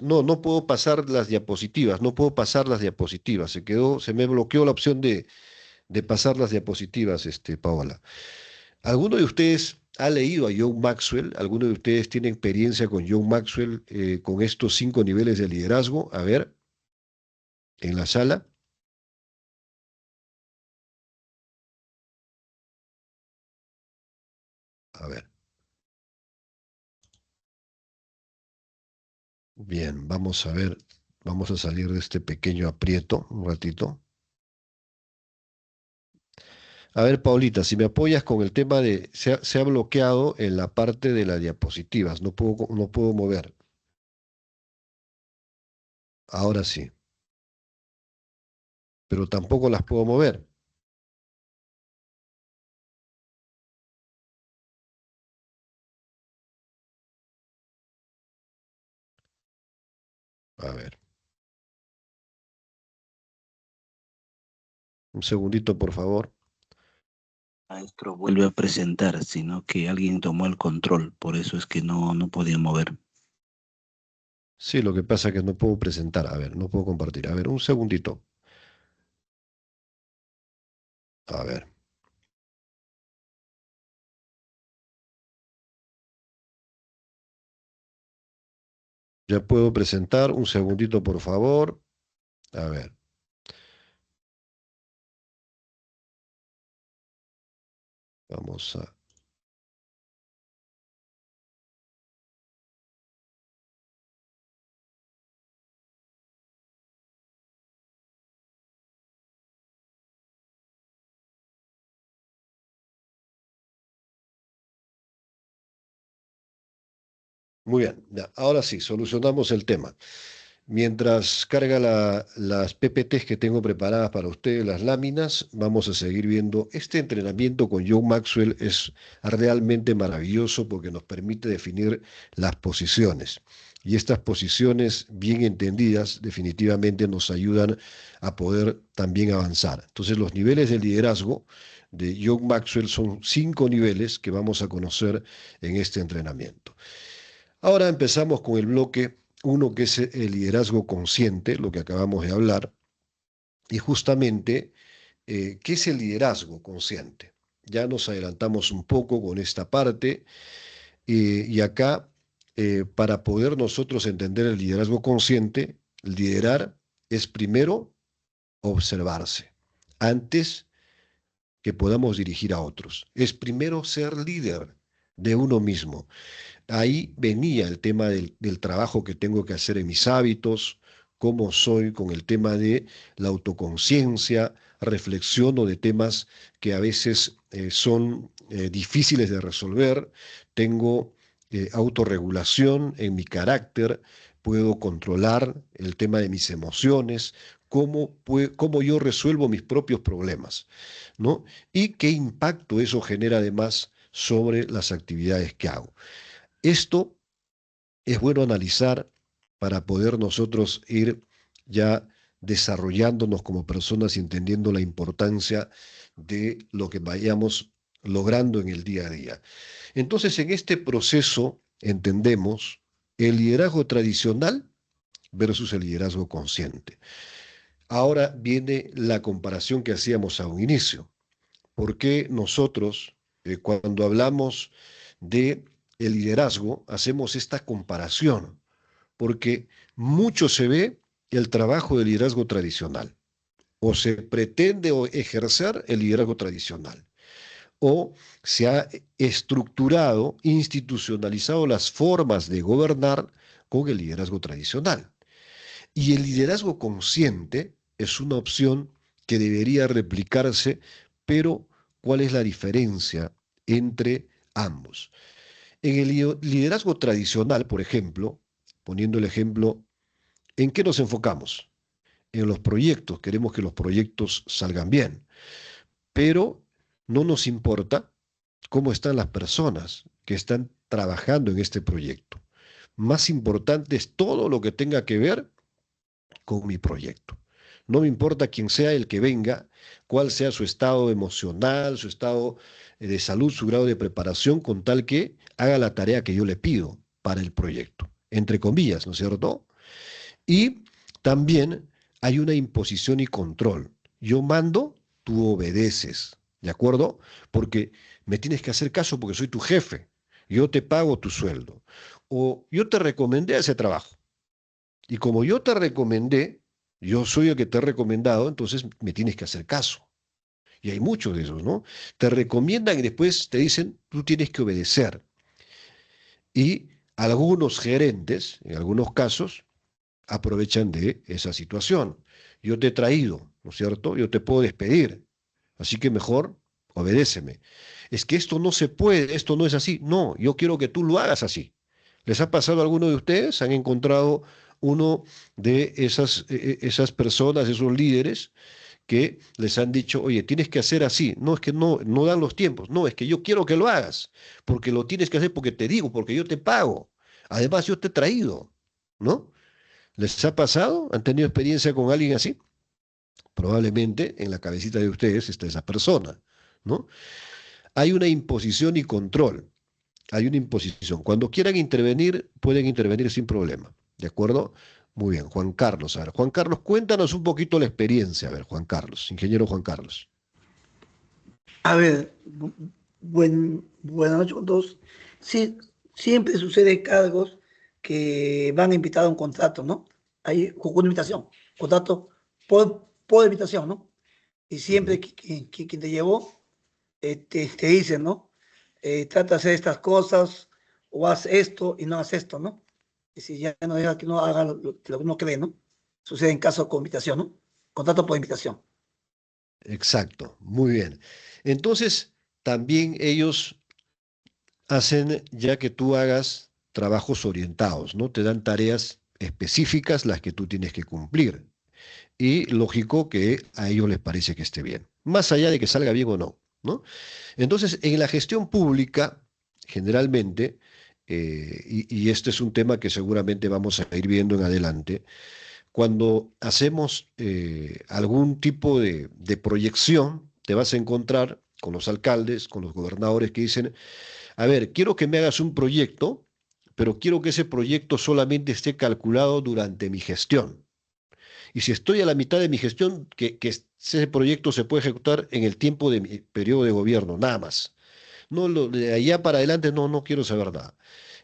no puedo pasar las diapositivas, no puedo pasar las diapositivas, se me bloqueó la opción de pasar las diapositivas, Paola. ¿Alguno de ustedes ha leído a John Maxwell? ¿Alguno de ustedes tiene experiencia con John Maxwell, con estos 5 niveles de liderazgo? A ver, en la sala. A ver. Bien, vamos a ver, vamos a salir de este pequeño aprieto un ratito. A ver, Paulita, si me apoyas con el tema se ha bloqueado en la parte de las diapositivas, no puedo mover. Ahora sí, pero tampoco las puedo mover. A ver, un segundito, por favor. Maestro vuelve a presentar, sino que alguien tomó el control, por eso es que no podía mover. Sí, lo que pasa es que no puedo presentar. A ver, no puedo compartir. A ver, un segundito. A ver. Ya puedo presentar. Un segundito, por favor. A ver. Vamos a... Muy bien, ya, ahora sí, solucionamos el tema. Mientras carga las PPTs que tengo preparadas para ustedes, las láminas, vamos a seguir viendo. Este entrenamiento con John Maxwell es realmente maravilloso porque nos permite definir las posiciones. Y estas posiciones bien entendidas definitivamente nos ayudan a poder también avanzar. Entonces los niveles de liderazgo de John Maxwell son 5 niveles que vamos a conocer en este entrenamiento. Ahora empezamos con el bloque 1, que es el liderazgo consciente, lo que acabamos de hablar, y justamente, ¿qué es el liderazgo consciente? Ya nos adelantamos un poco con esta parte, y acá, para poder nosotros entender el liderazgo consciente, liderar es primero observarse, antes que podamos dirigir a otros. Es primero ser líder de uno mismo. Ahí venía el tema del trabajo que tengo que hacer en mis hábitos, cómo soy con el tema de la autoconciencia, reflexiono de temas que a veces son difíciles de resolver, tengo autorregulación en mi carácter, puedo controlar el tema de mis emociones, cómo yo resuelvo mis propios problemas, ¿no? Y qué impacto eso genera además sobre las actividades que hago. Esto es bueno analizar para poder nosotros ir ya desarrollándonos como personas y entendiendo la importancia de lo que vayamos logrando en el día a día. Entonces, en este proceso entendemos el liderazgo tradicional versus el liderazgo consciente. Ahora viene la comparación que hacíamos a un inicio. ¿Por qué nosotros, cuando hablamos de el liderazgo, hacemos esta comparación? porque mucho se ve el trabajo del liderazgo tradicional, o se pretende ejercer el liderazgo tradicional, o se ha estructurado, institucionalizado las formas de gobernar con el liderazgo tradicional. Y el liderazgo consciente es una opción que debería replicarse, pero ¿cuál es la diferencia entre ambos? En el liderazgo tradicional, por ejemplo, poniendo el ejemplo, ¿en qué nos enfocamos? En los proyectos, queremos que los proyectos salgan bien, pero no nos importa cómo están las personas que están trabajando en este proyecto. Más importante es todo lo que tenga que ver con mi proyecto. No me importa quién sea el que venga, cuál sea su estado emocional, su estado de salud, su grado de preparación, con tal que haga la tarea que yo le pido para el proyecto, entre comillas, ¿no es cierto? Y también hay una imposición y control. Yo mando, tú obedeces, ¿de acuerdo? Porque me tienes que hacer caso porque soy tu jefe, yo te pago tu sueldo, o yo te recomendé ese trabajo. Y como yo te recomendé, yo soy el que te he recomendado, entonces me tienes que hacer caso. Y hay muchos de esos, ¿no? Te recomiendan y después te dicen, tú tienes que obedecer. Y algunos gerentes, en algunos casos, aprovechan de esa situación. Yo te he traído, ¿no es cierto? Yo te puedo despedir. Así que mejor obedéceme. Es que esto no se puede, esto no es así. No, yo quiero que tú lo hagas así. ¿Les ha pasado a alguno de ustedes? ¿Han encontrado uno de esas personas, esos líderes, que les han dicho, oye, tienes que hacer así? No, es que no dan los tiempos. No, es que yo quiero que lo hagas, porque lo tienes que hacer porque te digo, porque yo te pago. Además, yo te he traído, ¿no? ¿Les ha pasado? ¿Han tenido experiencia con alguien así? Probablemente en la cabecita de ustedes está esa persona, ¿no? Hay una imposición y control. Hay una imposición. Cuando quieran intervenir, pueden intervenir sin problema. ¿De acuerdo? Muy bien, Juan Carlos. A ver, Juan Carlos, cuéntanos un poquito la experiencia. A ver, Juan Carlos, ingeniero Juan Carlos. A ver, buenas noches con todos. Sí, siempre sucede cargos que van a invitar a un contrato, ¿no? Hay una invitación, contrato por invitación, ¿no? Y siempre quien te llevó te dice, ¿no? Trata de hacer estas cosas o haz esto y no haz esto, ¿no? Y si ya no deja que uno haga lo que uno cree, ¿no? Sucede en caso con invitación, ¿no? Contrato por invitación. Exacto, muy bien. Entonces, también ellos hacen ya que tú hagas trabajos orientados, ¿no? Te dan tareas específicas las que tú tienes que cumplir. Y lógico que a ellos les parece que esté bien, más allá de que salga bien o no, ¿no? Entonces, en la gestión pública, generalmente, y este es un tema que seguramente vamos a ir viendo en adelante, cuando hacemos algún tipo de proyección, te vas a encontrar con los alcaldes, con los gobernadores que dicen, a ver, quiero que me hagas un proyecto, pero quiero que ese proyecto solamente esté calculado durante mi gestión. Y si estoy a la mitad de mi gestión, que ese proyecto se puede ejecutar en el tiempo de mi periodo de gobierno, nada más. No, de allá para adelante no quiero saber nada.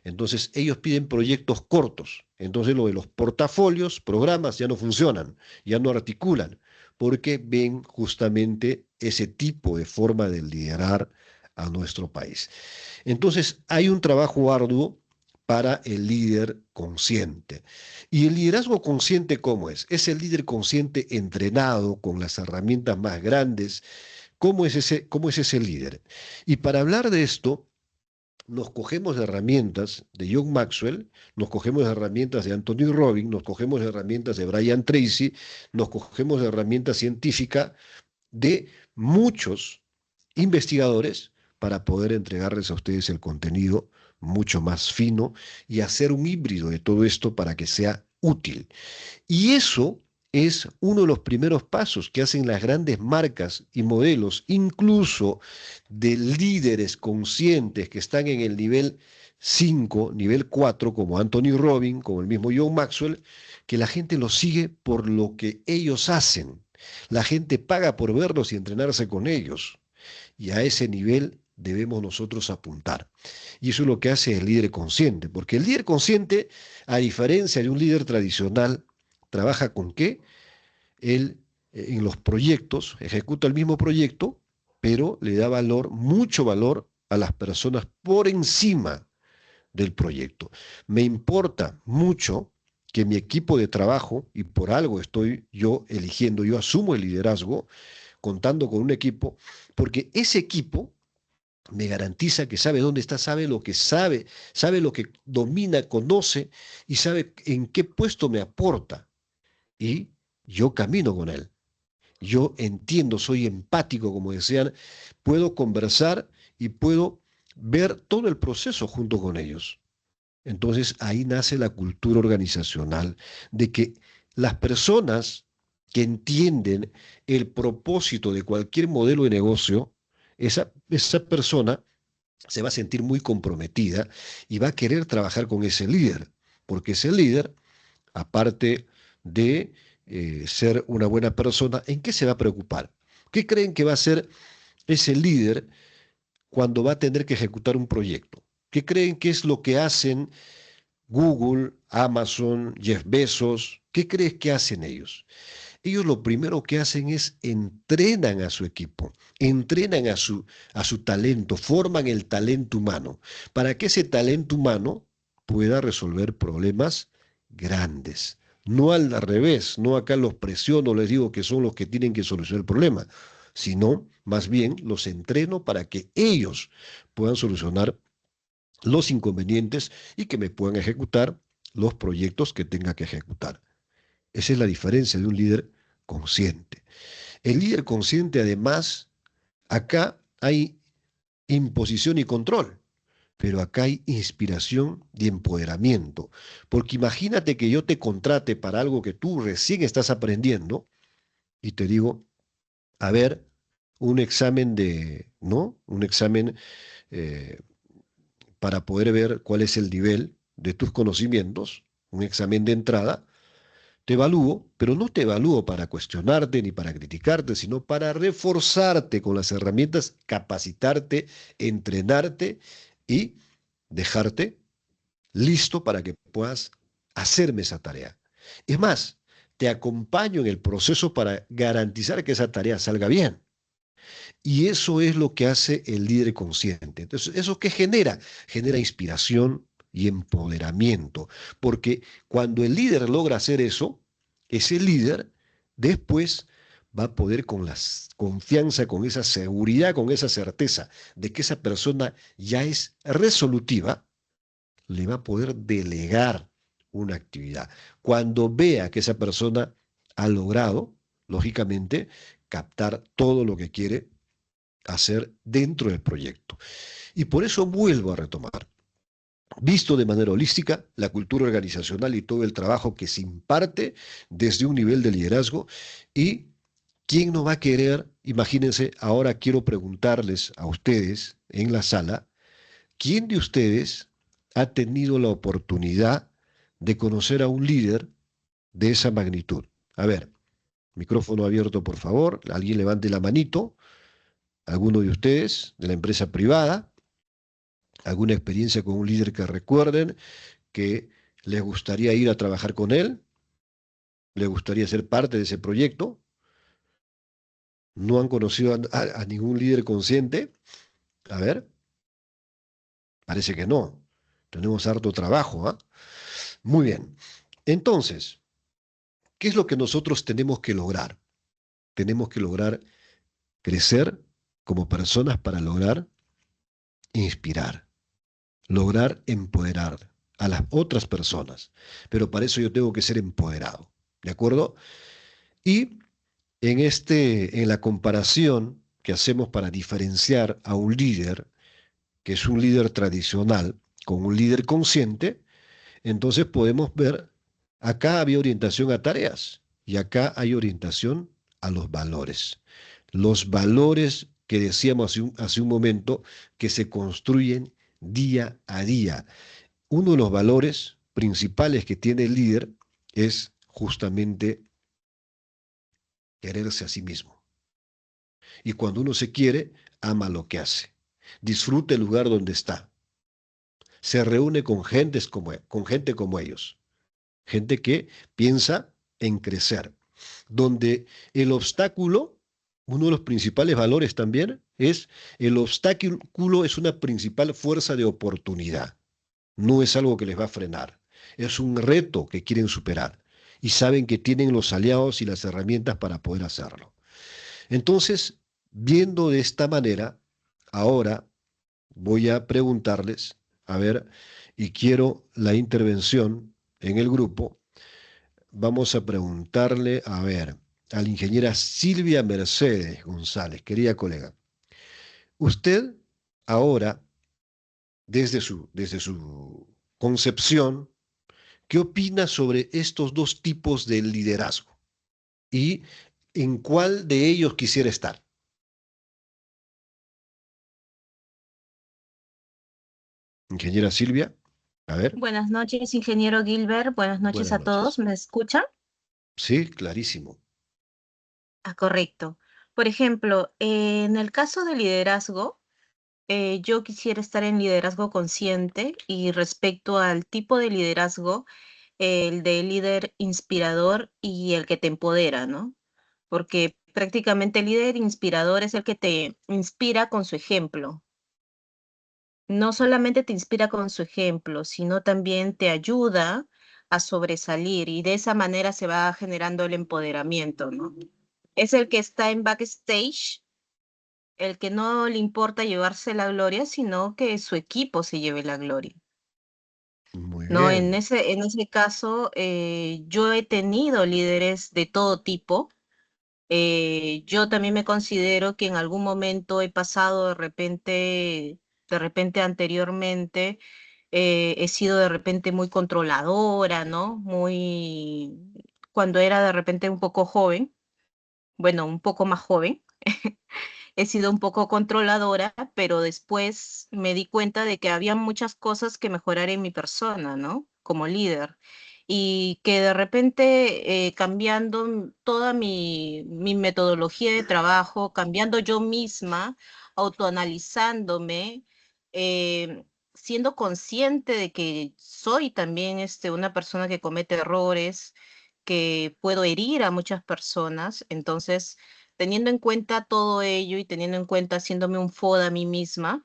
Entonces ellos piden proyectos cortos. Entonces lo de los portafolios, programas ya no funcionan, ya no articulan, porque ven justamente ese tipo de forma de liderar a nuestro país. Entonces hay un trabajo arduo para el líder consciente. ¿Y el liderazgo consciente cómo es? Es el líder consciente entrenado con las herramientas más grandes. Cómo es ese líder? Y para hablar de esto, nos cogemos de herramientas de John Maxwell, nos cogemos de herramientas de Anthony Robbins, nos cogemos de herramientas de Brian Tracy, nos cogemos de herramientas científicas de muchos investigadores para poder entregarles a ustedes el contenido mucho más fino y hacer un híbrido de todo esto para que sea útil. Y eso es uno de los primeros pasos que hacen las grandes marcas y modelos, incluso de líderes conscientes que están en el nivel 5, nivel 4, como Anthony Robbins, como el mismo John Maxwell, que la gente los sigue por lo que ellos hacen. La gente paga por verlos y entrenarse con ellos. Y a ese nivel debemos nosotros apuntar. Y eso es lo que hace el líder consciente, porque el líder consciente, a diferencia de un líder tradicional, trabaja con qué? Él en los proyectos ejecuta el mismo proyecto, pero le da valor, mucho valor, a las personas por encima del proyecto. Me importa mucho que mi equipo de trabajo, y por algo estoy yo eligiendo, yo asumo el liderazgo, contando con un equipo, porque ese equipo me garantiza que sabe dónde está, sabe lo que domina, conoce y sabe en qué puesto me aporta. Y yo camino con él. Yo entiendo, soy empático, como decían, puedo conversar y puedo ver todo el proceso junto con ellos. Entonces ahí nace la cultura organizacional de que las personas que entienden el propósito de cualquier modelo de negocio, esa persona se va a sentir muy comprometida y va a querer trabajar con ese líder, porque ese líder, aparte de ser una buena persona, ¿en qué se va a preocupar? ¿Qué creen que va a ser ese líder cuando va a tener que ejecutar un proyecto? ¿Qué creen que es lo que hacen Google, Amazon, Jeff Bezos? ¿Qué crees que hacen ellos? Ellos lo primero que hacen es entrenan a su equipo, entrenan a su talento, forman el talento humano, para que ese talento humano pueda resolver problemas grandes. No al revés, no acá los presiono, les digo que son los que tienen que solucionar el problema, sino más bien los entreno para que ellos puedan solucionar los inconvenientes y que me puedan ejecutar los proyectos que tenga que ejecutar. Esa es la diferencia de un líder consciente. El líder consciente, además, acá hay imposición y control, pero acá hay inspiración y empoderamiento. Porque imagínate que yo te contrate para algo que tú recién estás aprendiendo y te digo, a ver, un examen ¿no? Un examen eh, para poder ver cuál es el nivel de tus conocimientos, un examen de entrada. Te evalúo, pero no te evalúo para cuestionarte ni para criticarte, sino para reforzarte con las herramientas, capacitarte, entrenarte y dejarte listo para que puedas hacerme esa tarea. Es más, te acompaño en el proceso para garantizar que esa tarea salga bien. Y eso es lo que hace el líder consciente. Entonces, ¿eso qué genera? Genera inspiración y empoderamiento, porque cuando el líder logra hacer eso, ese líder después va a poder con la confianza, con esa seguridad, con esa certeza de que esa persona ya es resolutiva, le va a poder delegar una actividad. Cuando vea que esa persona ha logrado, lógicamente, captar todo lo que quiere hacer dentro del proyecto. Y por eso vuelvo a retomar. Visto de manera holística, la cultura organizacional y todo el trabajo que se imparte desde un nivel de liderazgo. Y quién no va a querer, imagínense, ahora quiero preguntarles a ustedes en la sala, ¿quién de ustedes ha tenido la oportunidad de conocer a un líder de esa magnitud? A ver, micrófono abierto, por favor. Alguien levante la manito. ¿Alguno de ustedes de la empresa privada? ¿Alguna experiencia con un líder que recuerden que les gustaría ir a trabajar con él? ¿Les gustaría ser parte de ese proyecto? ¿No han conocido a ningún líder consciente? A ver, parece que no. Tenemos harto trabajo, ¿ah? Muy bien. Entonces, ¿qué es lo que nosotros tenemos que lograr? Tenemos que lograr crecer como personas para lograr inspirar, lograr empoderar a las otras personas. Pero para eso yo tengo que ser empoderado, ¿de acuerdo? Y en la comparación que hacemos para diferenciar a un líder, que es un líder tradicional, con un líder consciente, entonces podemos ver, acá había orientación a tareas y acá hay orientación a los valores. Los valores que decíamos hace un momento que se construyen día a día. Uno de los valores principales que tiene el líder es justamente quererse a sí mismo. Y cuando uno se quiere, ama lo que hace. disfruta el lugar donde está. Se reúne con gente como ellos, gente que piensa en crecer, donde el obstáculo, uno de los principales valores también, es el obstáculo es una principal fuerza de oportunidad. No es algo que les va a frenar, es un reto que quieren superar y saben que tienen los aliados y las herramientas para poder hacerlo. Entonces, viendo de esta manera, ahora voy a preguntarles, a ver, y quiero la intervención en el grupo. Vamos a preguntarle, a ver, a la ingeniera Silvia Mercedes González, querida colega. Usted ahora, desde su concepción, ¿qué opina sobre estos dos tipos de liderazgo? ¿Y en cuál de ellos quisiera estar? Ingeniera Silvia, a ver, Buenas noches, ingeniero Gilbert. Buenas noches buenas a todos. noches. ¿Me escuchan? Sí, clarísimo. Ah, correcto. Por ejemplo, en el caso de liderazgo, yo quisiera estar en liderazgo consciente y respecto al tipo de liderazgo, el de líder inspirador y el que te empodera, ¿no? Porque prácticamente el líder inspirador es el que te inspira con su ejemplo. No solamente te inspira con su ejemplo, sino también te ayuda a sobresalir y de esa manera se va generando el empoderamiento, ¿no? Es el que está en backstage, el que no le importa llevarse la gloria, sino que su equipo se lleve la gloria. Muy No, en bien. ese caso, yo he tenido líderes de todo tipo. Yo también me considero que en algún momento he pasado de repente anteriormente, he sido de repente muy controladora, ¿no? Muy, cuando era de repente un poco joven, bueno, un poco más joven. He sido un poco controladora, pero después me di cuenta de que había muchas cosas que mejorar en mi persona, ¿no? Como líder. Y que de repente cambiando toda mi metodología de trabajo, cambiando yo misma, autoanalizándome, eh, siendo consciente de que soy también una persona que comete errores, que puedo herir a muchas personas, entonces teniendo en cuenta todo ello y teniendo en cuenta haciéndome un FODA a mí misma,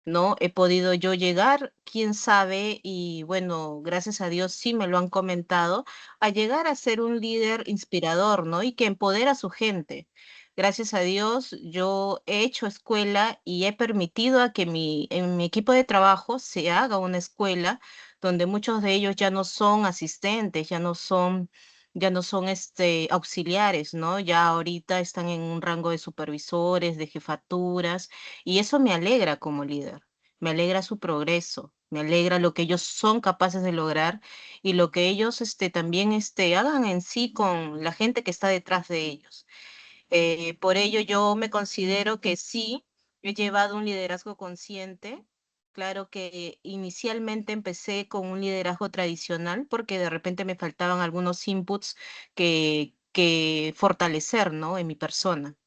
¿no? He podido yo llegar, quién sabe, y bueno, gracias a Dios sí me lo han comentado, a llegar a ser un líder inspirador, ¿no? Y que empodera a su gente. Gracias a Dios, yo he hecho escuela y he permitido a que en mi equipo de trabajo se haga una escuela donde muchos de ellos ya no son asistentes, ya no son auxiliares, ¿no? Ya ahorita están en un rango de supervisores, de jefaturas, y eso me alegra como líder, me alegra su progreso, me alegra lo que ellos son capaces de lograr y lo que ellos también hagan en sí con la gente que está detrás de ellos. Por ello yo me considero que sí, he llevado un liderazgo consciente. Claro que inicialmente empecé con un liderazgo tradicional porque de repente me faltaban algunos inputs que fortalecer, ¿no? En mi persona.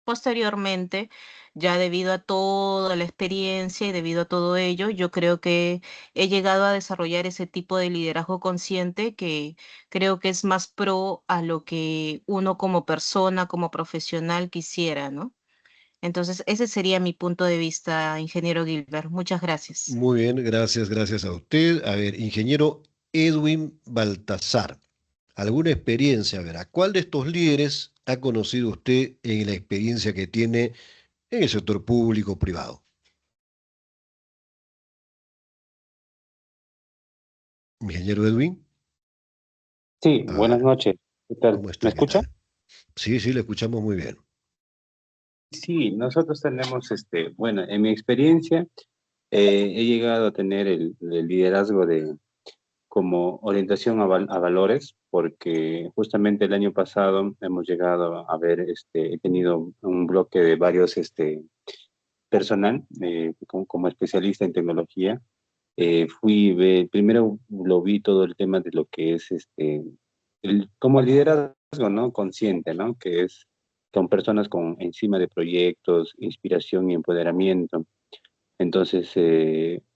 Posteriormente, ya debido a toda la experiencia y debido a todo ello, yo creo que he llegado a desarrollar ese tipo de liderazgo consciente que creo que es más pro a lo que uno como persona, como profesional quisiera, ¿no? Entonces, ese sería mi punto de vista, ingeniero Gilbert. Muchas gracias. Muy bien, gracias a usted. A ver, ingeniero Edwin Baltasar, ¿alguna experiencia? A ver, ¿a cuál de estos líderes ha conocido usted en la experiencia que tiene en el sector público o privado? Ingeniero Edwin, Sí, a buenas ver, noches. ¿Qué tal? ¿cómo ¿Me está? ¿Qué escucha? tal? Sí, sí, le escuchamos muy bien. Sí, nosotros tenemos, bueno, en mi experiencia, he llegado a tener el liderazgo como orientación a valores, porque justamente el año pasado hemos llegado a ver, he tenido un bloque de varios, personal, como especialista en tecnología. Primero lo vi todo el tema de lo que es, como liderazgo, ¿no? Consciente, ¿no? Con personas encima de proyectos, inspiración y empoderamiento. Entonces,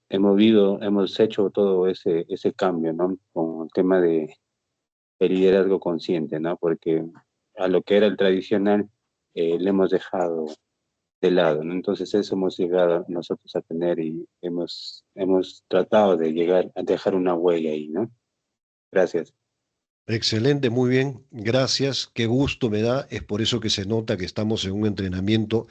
hemos hecho todo ese cambio, ¿no? Con el tema de el liderazgo consciente, ¿no? Porque a lo que era el tradicional le hemos dejado de lado, ¿no? Entonces eso hemos llegado nosotros a tener y hemos tratado de llegar a dejar una huella ahí, ¿no? Gracias. Excelente, muy bien, gracias, qué gusto me da, es por eso que se nota que estamos en un entrenamiento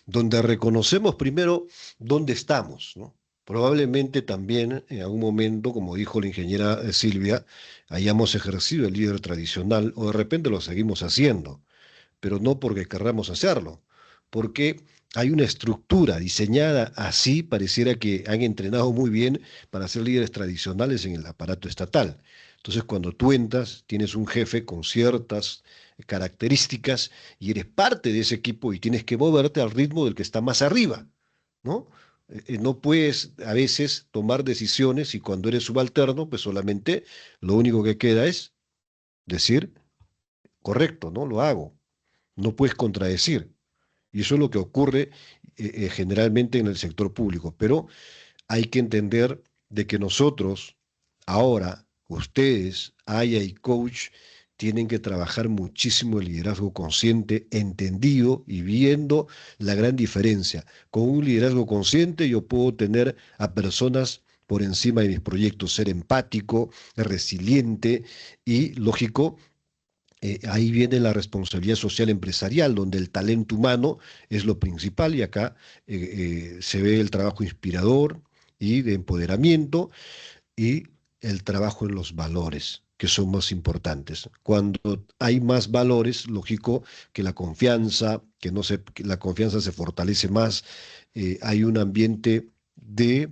donde reconocemos primero dónde estamos, ¿no? Probablemente también en algún momento, como dijo la ingeniera Silvia, hayamos ejercido el líder tradicional o de repente lo seguimos haciendo, pero no porque querramos hacerlo, porque hay una estructura diseñada así, pareciera que han entrenado muy bien para ser líderes tradicionales en el aparato estatal. Entonces, cuando tú entras, tienes un jefe con ciertas características y eres parte de ese equipo y tienes que moverte al ritmo del que está más arriba, ¿no? No puedes a veces tomar decisiones y cuando eres subalterno, pues solamente lo único que queda es decir, correcto, ¿no? Lo hago. No puedes contradecir. Y eso es lo que ocurre generalmente en el sector público. Pero hay que entender de que nosotros, ahora, ustedes, Aya y Coach, tienen que trabajar muchísimo el liderazgo consciente, entendido y viendo la gran diferencia. Con un liderazgo consciente yo puedo tener a personas por encima de mis proyectos, ser empático, resiliente y, lógico, ahí viene la responsabilidad social empresarial, donde el talento humano es lo principal y acá se ve el trabajo inspirador y de empoderamiento y el trabajo en los valores, que son más importantes. Cuando hay más valores, lógico que la confianza, que la confianza se fortalece más, hay un ambiente de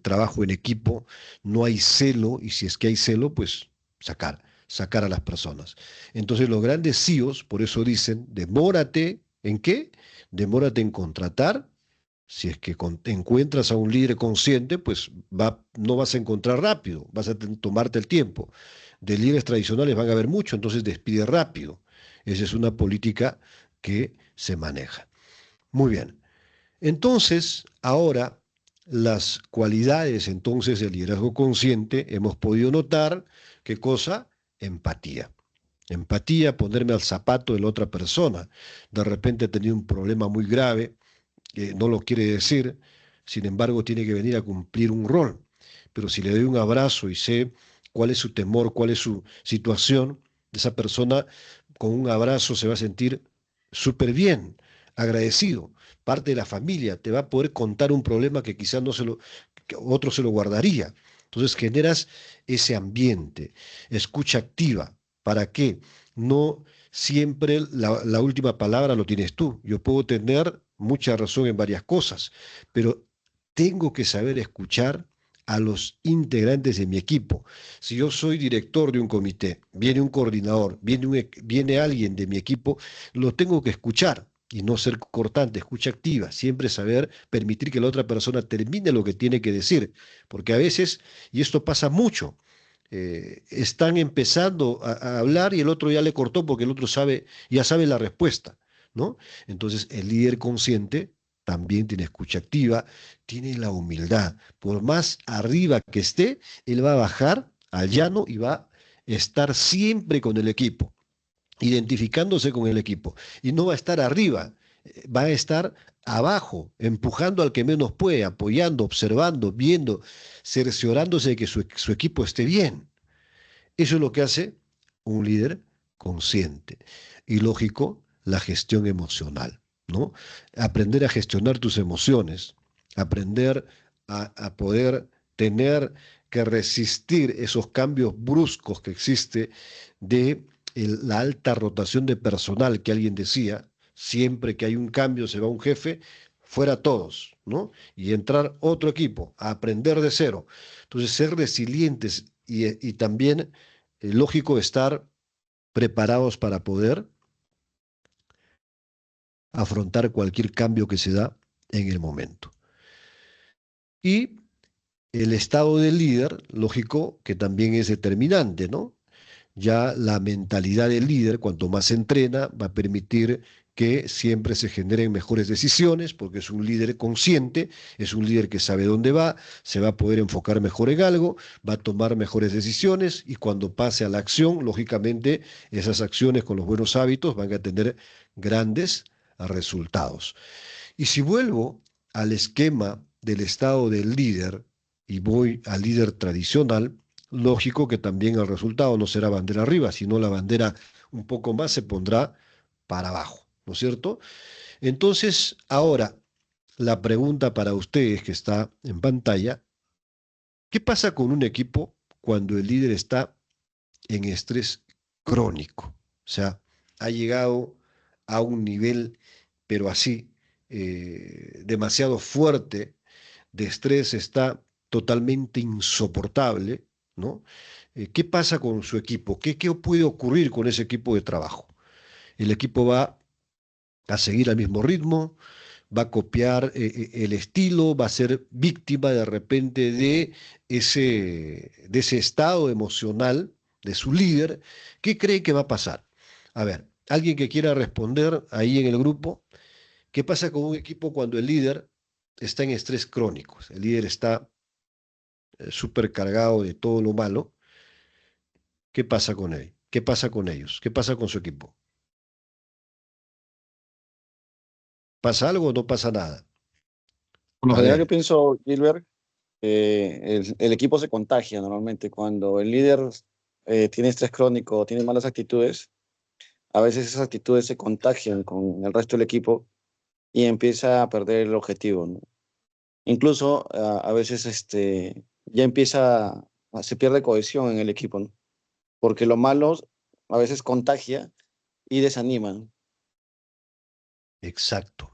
trabajo en equipo, no hay celo, y si es que hay celo, pues sacar a las personas. Entonces los grandes CEOs, por eso dicen, demórate, ¿en qué? Demórate en contratar. Si es que encuentras a un líder consciente, pues no vas a encontrar rápido, vas a tomarte el tiempo. De líderes tradicionales van a haber mucho, entonces despide rápido. Esa es una política que se maneja. Muy bien. Entonces, ahora, las cualidades entonces del liderazgo consciente, hemos podido notar, ¿qué cosa? Empatía. Empatía, ponerme al zapato de la otra persona. De repente he tenido un problema muy grave, no lo quiere decir, sin embargo tiene que venir a cumplir un rol. Pero si le doy un abrazo y sé cuál es su temor, cuál es su situación, esa persona con un abrazo se va a sentir súper bien, agradecido. Parte de la familia te va a poder contar un problema que quizás no que otro se lo guardaría. Entonces generas ese ambiente, escucha activa. ¿Para qué? No siempre la última palabra lo tienes tú. Yo puedo tener mucha razón en varias cosas, pero tengo que saber escuchar a los integrantes de mi equipo. Si yo soy director de un comité, viene un coordinador, viene alguien de mi equipo, lo tengo que escuchar y no ser cortante, escucha activa, siempre saber permitir que la otra persona termine lo que tiene que decir, porque a veces, y esto pasa mucho, están empezando a hablar y el otro ya le cortó porque el otro ya sabe la respuesta, ¿no? Entonces, el líder consciente también tiene escucha activa, tiene la humildad. Por más arriba que esté, él va a bajar al llano y va a estar siempre con el equipo, identificándose con el equipo. Y no va a estar arriba, va a estar abajo, empujando al que menos puede, apoyando, observando, viendo, cerciorándose de que su equipo esté bien. Eso es lo que hace un líder consciente. Y lógico, la gestión emocional, ¿no? Aprender a gestionar tus emociones, aprender a poder tener que resistir esos cambios bruscos que existe de la alta rotación de personal que alguien decía, siempre que hay un cambio se va un jefe, fuera todos, ¿no? Y entrar otro equipo, a aprender de cero. Entonces, ser resilientes y también lógico estar preparados para poder afrontar cualquier cambio que se da en el momento. Y el estado del líder, lógico que también es determinante, ¿no? ya la mentalidad del líder, cuanto más se entrena, va a permitir que siempre se generen mejores decisiones, porque es un líder consciente, es un líder que sabe dónde va, se va a poder enfocar mejor en algo, va a tomar mejores decisiones y cuando pase a la acción, lógicamente, esas acciones con los buenos hábitos van a tener grandes resultados. Y si vuelvo al esquema del estado del líder y voy al líder tradicional, lógico que también el resultado no será bandera arriba, sino la bandera un poco más se pondrá para abajo, ¿no es cierto? Entonces, ahora, la pregunta para ustedes que está en pantalla, ¿qué pasa con un equipo cuando el líder está en estrés crónico? O sea, ha llegado a un nivel, pero así, demasiado fuerte de estrés, está totalmente insoportable, ¿no? ¿Qué pasa con su equipo? ¿Qué puede ocurrir con ese equipo de trabajo? El equipo va a seguir al mismo ritmo, va a copiar el estilo, va a ser víctima de repente de ese estado emocional de su líder. ¿Qué cree que va a pasar? A ver, alguien que quiera responder ahí en el grupo, ¿qué pasa con un equipo cuando el líder está en estrés crónico? El líder está súper cargado de todo lo malo. ¿Qué pasa con él? ¿Qué pasa con ellos? ¿Qué pasa con su equipo? ¿Pasa algo o no pasa nada? Por lo A general yo ver, pienso, Gilbert, el equipo se contagia normalmente. Cuando el líder tiene estrés crónico, tiene malas actitudes, a veces esas actitudes se contagian con el resto del equipo y empieza a perder el objetivo, ¿no? Incluso a veces ya se pierde cohesión en el equipo, ¿no? Porque lo malo a veces contagia y desanima, ¿no? exacto.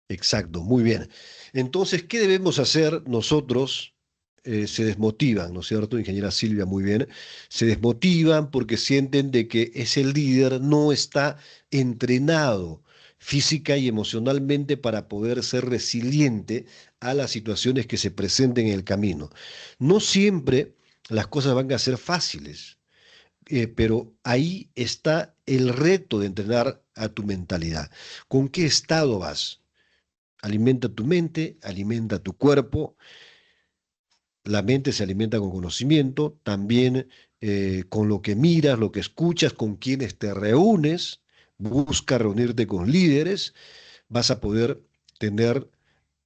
Exacto, muy bien. Entonces, ¿qué debemos hacer nosotros? Se desmotivan, ¿no es cierto? Ingeniera Silvia, muy bien. Se desmotivan porque sienten de que ese líder no está entrenado física y emocionalmente para poder ser resiliente a las situaciones que se presenten en el camino. No siempre las cosas van a ser fáciles, pero ahí está el reto de entrenar a tu mentalidad. ¿Con qué estado vas? Alimenta tu mente, alimenta tu cuerpo. La mente se alimenta con conocimiento, también con lo que miras, lo que escuchas, con quienes te reúnes. Busca reunirte con líderes. Vas a poder tener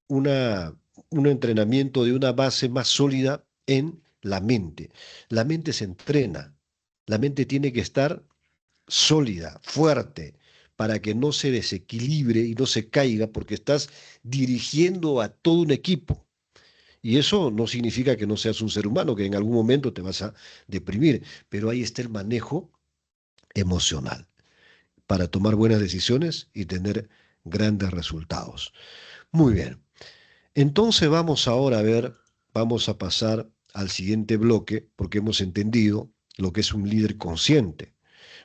una, un entrenamiento de una base más sólida en la mente. La mente se entrena. La mente tiene que estar sólida, fuerte, para que no se desequilibre y no se caiga, porque estás dirigiendo a todo un equipo. Y eso no significa que no seas un ser humano, que en algún momento te vas a deprimir, pero ahí está el manejo emocional para tomar buenas decisiones y tener grandes resultados. Muy bien. Entonces vamos ahora a ver, vamos a pasar al siguiente bloque, porque hemos entendido lo que es un líder consciente.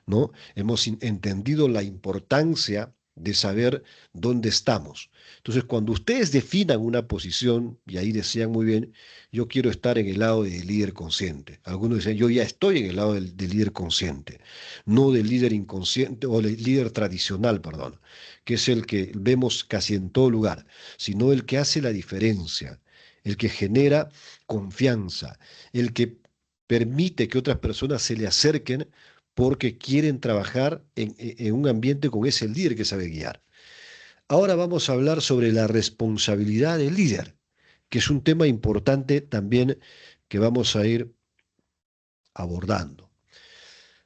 ¿No? Hemos entendido la importancia de saber dónde estamos. Entonces, cuando ustedes definan una posición, y ahí decían muy bien, yo quiero estar en el lado del líder consciente. Algunos dicen, yo ya estoy en el lado del líder consciente, no del líder inconsciente o del líder tradicional, perdón, que es el que vemos casi en todo lugar, sino el que hace la diferencia, el que genera confianza, el que permite que otras personas se le acerquen porque quieren trabajar en un ambiente con ese líder que sabe guiar. Ahora vamos a hablar sobre la responsabilidad del líder, que es un tema importante también que vamos a ir abordando.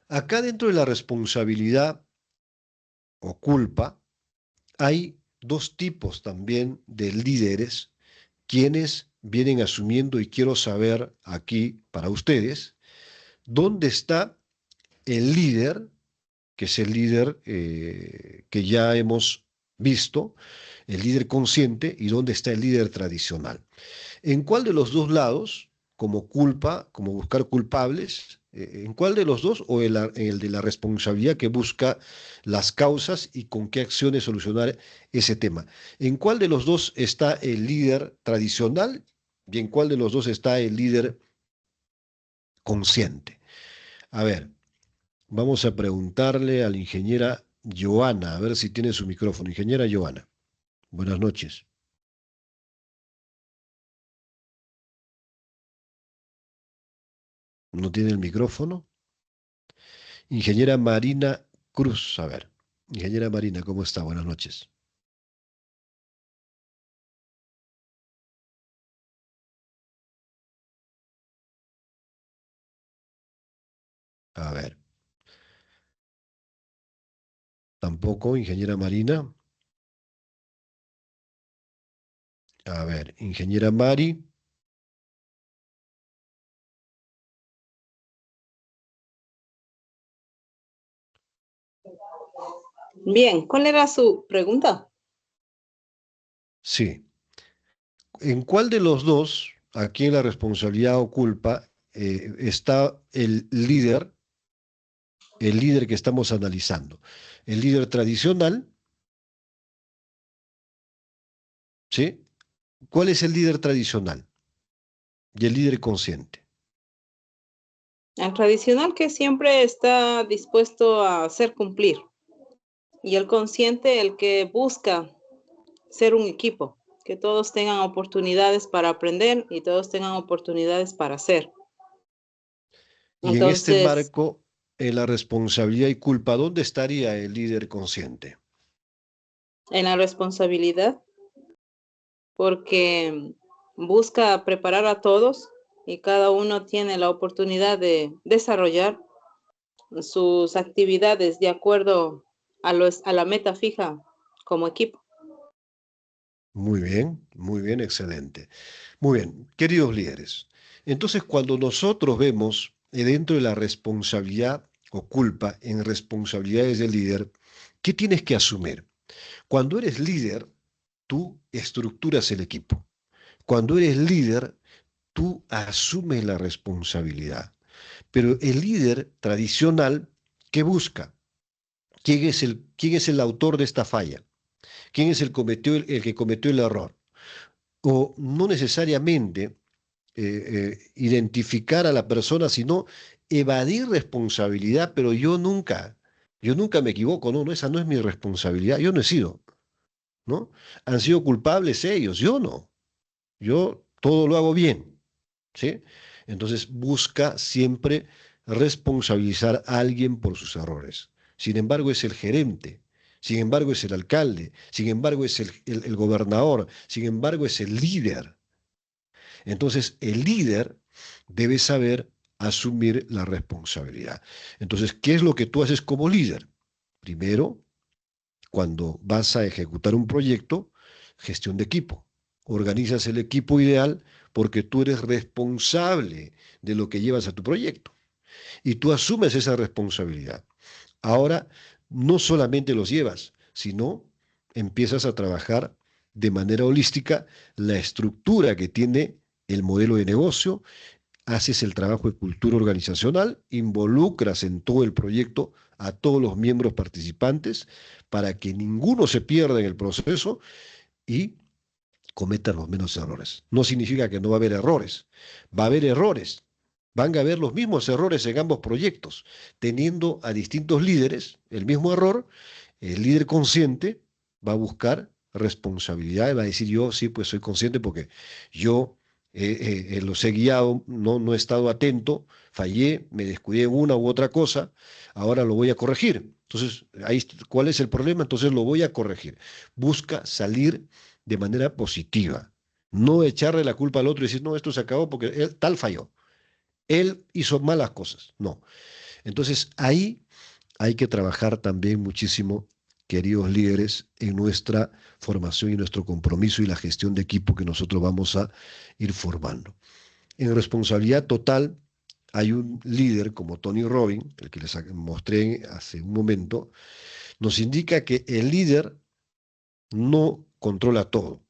Acá dentro de la responsabilidad o culpa hay dos tipos también de líderes, quienes vienen asumiendo, y quiero saber aquí para ustedes, dónde está el líder, que es el líder que ya hemos visto, el líder consciente, y dónde está el líder tradicional. ¿En cuál de los dos lados, como culpa, como buscar culpables, en cuál de los dos o en el de la responsabilidad que busca las causas y con qué acciones solucionar ese tema? ¿En cuál de los dos está el líder tradicional y en cuál de los dos está el líder consciente? A ver, Vamos a preguntarle a la ingeniera Joana, a ver si tiene su micrófono. Ingeniera Joana, buenas noches. ¿No tiene el micrófono? Ingeniera Marina Cruz, a ver. Ingeniera Marina, ¿cómo está? Buenas noches. A ver. Tampoco, ingeniera Marina. A ver, ingeniera Mari. Bien, ¿cuál era su pregunta? Sí. ¿En cuál de los dos, aquí en la responsabilidad o culpa, está el líder que estamos analizando? ¿El líder tradicional? ¿Sí? ¿Cuál es el líder tradicional y el líder consciente? El tradicional que siempre está dispuesto a hacer cumplir y el consciente el que busca ser un equipo, que todos tengan oportunidades para aprender y todos tengan oportunidades para hacer. Y en este Entonces, marco, en la responsabilidad y culpa, ¿dónde estaría el líder consciente? en la responsabilidad, porque busca preparar a todos y cada uno tiene la oportunidad de desarrollar sus actividades de acuerdo a la meta fija como equipo. Muy bien, excelente. Muy bien, queridos líderes. Entonces, cuando nosotros vemos dentro de la responsabilidad o culpa en responsabilidades del líder, ¿qué tienes que asumir? Cuando eres líder, tú estructuras el equipo. Cuando eres líder, tú asumes la responsabilidad. Pero el líder tradicional, ¿qué busca? Quién es el autor de esta falla? ¿Quién es el que cometió el error? O no necesariamente identificar a la persona, sino evadir responsabilidad, pero yo nunca me equivoco, no, no, esa no es mi responsabilidad, yo no he sido, ¿no? Han sido culpables ellos, yo no, yo todo lo hago bien, ¿sí? Entonces busca siempre responsabilizar a alguien por sus errores. Sin embargo, es el gerente, sin embargo, es el alcalde, sin embargo, es el gobernador, sin embargo, es el líder. Entonces, el líder debe saber asumir la responsabilidad. Entonces, ¿qué es lo que tú haces como líder? Primero, cuando vas a ejecutar un proyecto, gestión de equipo. Organizas el equipo ideal porque tú eres responsable de lo que llevas a tu proyecto y tú asumes esa responsabilidad. Ahora, no solamente los llevas, sino empiezas a trabajar de manera holística la estructura que tiene el modelo de negocio, haces el trabajo de cultura organizacional, involucras en todo el proyecto a todos los miembros participantes para que ninguno se pierda en el proceso y cometa los menos errores. No significa que no va a haber errores, va a haber errores. Van a haber los mismos errores en ambos proyectos, teniendo a distintos líderes el mismo error. El líder consciente va a buscar responsabilidad y va a decir: yo sí, pues soy consciente porque yo los he guiado, no he estado atento, fallé, me descuidé en una u otra cosa, ahora lo voy a corregir. Entonces, ahí, ¿cuál es el problema? Entonces lo voy a corregir. Busca salir de manera positiva, no echarle la culpa al otro y decir: no, esto se acabó porque él tal falló, él hizo malas cosas. No. Entonces ahí hay que trabajar también muchísimo, queridos líderes, en nuestra formación y nuestro compromiso y la gestión de equipo que nosotros vamos a ir formando. En responsabilidad total hay un líder como Tony Robbins, el que les mostré hace un momento, nos indica que el líder no controla todo,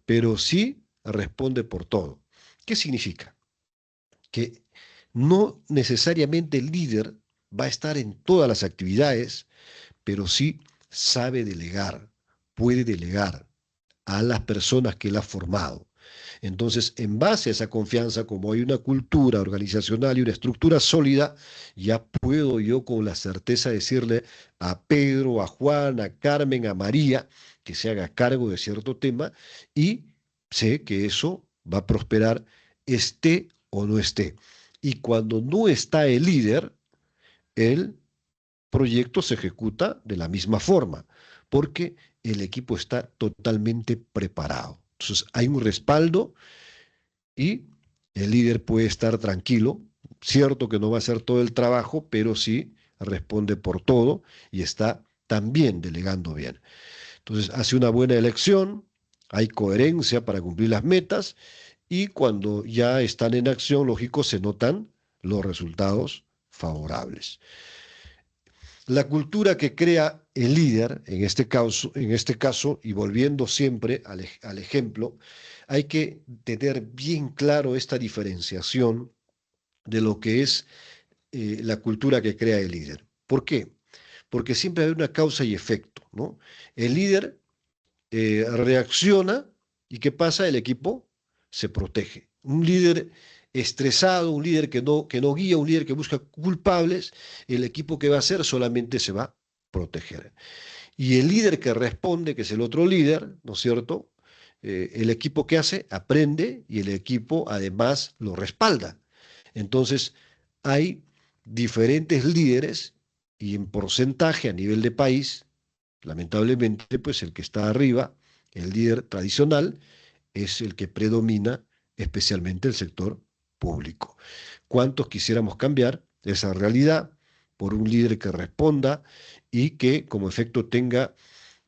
pero sí responde por todo. ¿Qué significa? Que no necesariamente el líder va a estar en todas las actividades, pero sí sabe delegar, puede delegar a las personas que él ha formado. Entonces, en base a esa confianza, como hay una cultura organizacional y una estructura sólida, ya puedo yo con la certeza decirle a Pedro, a Juan, a Carmen, a María, que se haga cargo de cierto tema y sé que eso va a prosperar, esté o no esté. Y cuando no está el líder, el proyecto se ejecuta de la misma forma, porque el equipo está totalmente preparado. Entonces hay un respaldo y el líder puede estar tranquilo. Cierto que no va a hacer todo el trabajo, pero sí responde por todo y está también delegando bien. Entonces hace una buena elección, hay coherencia para cumplir las metas y cuando ya están en acción, lógico, se notan los resultados favorables. La cultura que crea el líder, en este caso y volviendo siempre al ejemplo, hay que tener bien claro esta diferenciación de lo que es la cultura que crea el líder. ¿Por qué? Porque siempre hay una causa y efecto, ¿no? El líder reacciona y ¿qué pasa? El equipo se protege. Un líder estresado, un líder que no guía, un líder que busca culpables, el equipo que va a hacer solamente se va a proteger. Y el líder que responde, que es el otro líder, ¿no es cierto? El equipo que hace aprende y el equipo además lo respalda. Entonces, hay diferentes líderes y en porcentaje a nivel de país, lamentablemente, pues el que está arriba, el líder tradicional, es el que predomina especialmente el sector público. ¿Cuántos quisiéramos cambiar esa realidad por un líder que responda y que como efecto tenga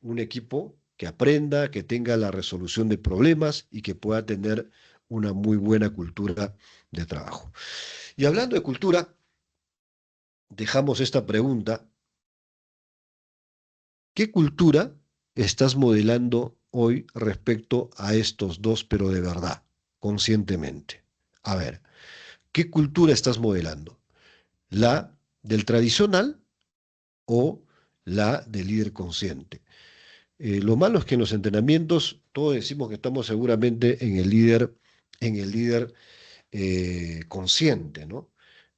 un equipo que aprenda, que tenga la resolución de problemas y que pueda tener una muy buena cultura de trabajo? Y hablando de cultura, dejamos esta pregunta. ¿Qué cultura estás modelando hoy respecto a estos dos, pero de verdad, conscientemente? A ver, ¿qué cultura estás modelando? ¿La del tradicional o la del líder consciente? Lo malo es que en los entrenamientos todos decimos que estamos seguramente en el líder consciente, ¿no?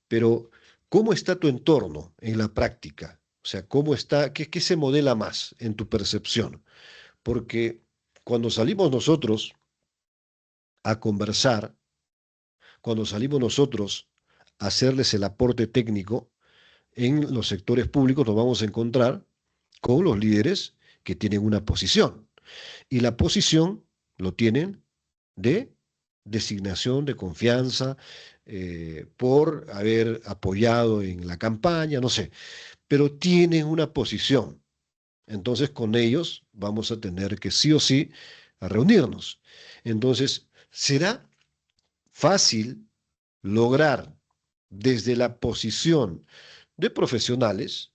Pero, ¿cómo está tu entorno en la práctica? O sea, ¿cómo está, qué se modela más en tu percepción? Porque cuando salimos nosotros a conversar, cuando salimos nosotros a hacerles el aporte técnico en los sectores públicos, nos vamos a encontrar con los líderes que tienen una posición. Y la posición lo tienen de designación de confianza, por haber apoyado en la campaña, no sé, pero tienen una posición. Entonces con ellos vamos a tener que sí o sí a reunirnos. Entonces, ¿será fácil lograr desde la posición de profesionales,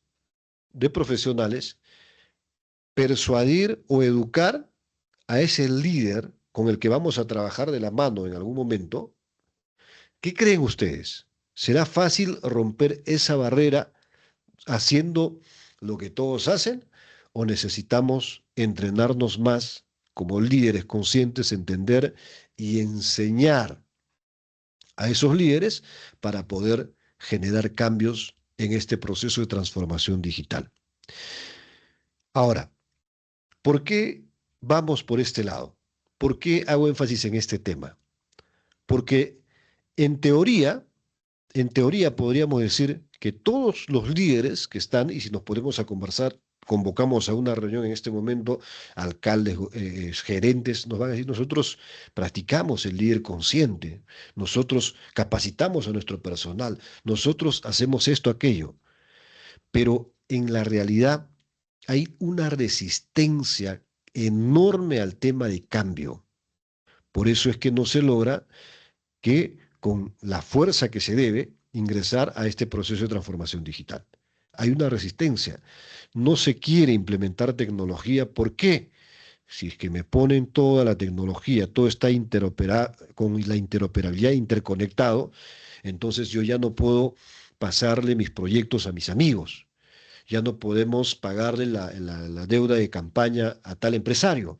persuadir o educar a ese líder con el que vamos a trabajar de la mano en algún momento? ¿Qué creen ustedes? ¿Será fácil romper esa barrera haciendo lo que todos hacen o necesitamos entrenarnos más como líderes conscientes, entender y enseñar a esos líderes para poder generar cambios en este proceso de transformación digital? Ahora, ¿por qué vamos por este lado? ¿Por qué hago énfasis en este tema? Porque en teoría, podríamos decir que todos los líderes que están, y si nos ponemos a conversar, convocamos a una reunión en este momento, alcaldes, gerentes, nos van a decir, nosotros practicamos el líder consciente, nosotros capacitamos a nuestro personal, nosotros hacemos esto, aquello, pero en la realidad hay una resistencia enorme al tema de cambio. Por eso es que no se logra que con la fuerza que se debe ingresar a este proceso de transformación digital. Hay una resistencia. No se quiere implementar tecnología. ¿Por qué? Si es que me ponen toda la tecnología, todo está con la interoperabilidad interconectado, entonces yo ya no puedo pasarle mis proyectos a mis amigos. ya no podemos pagarle la deuda de campaña a tal empresario,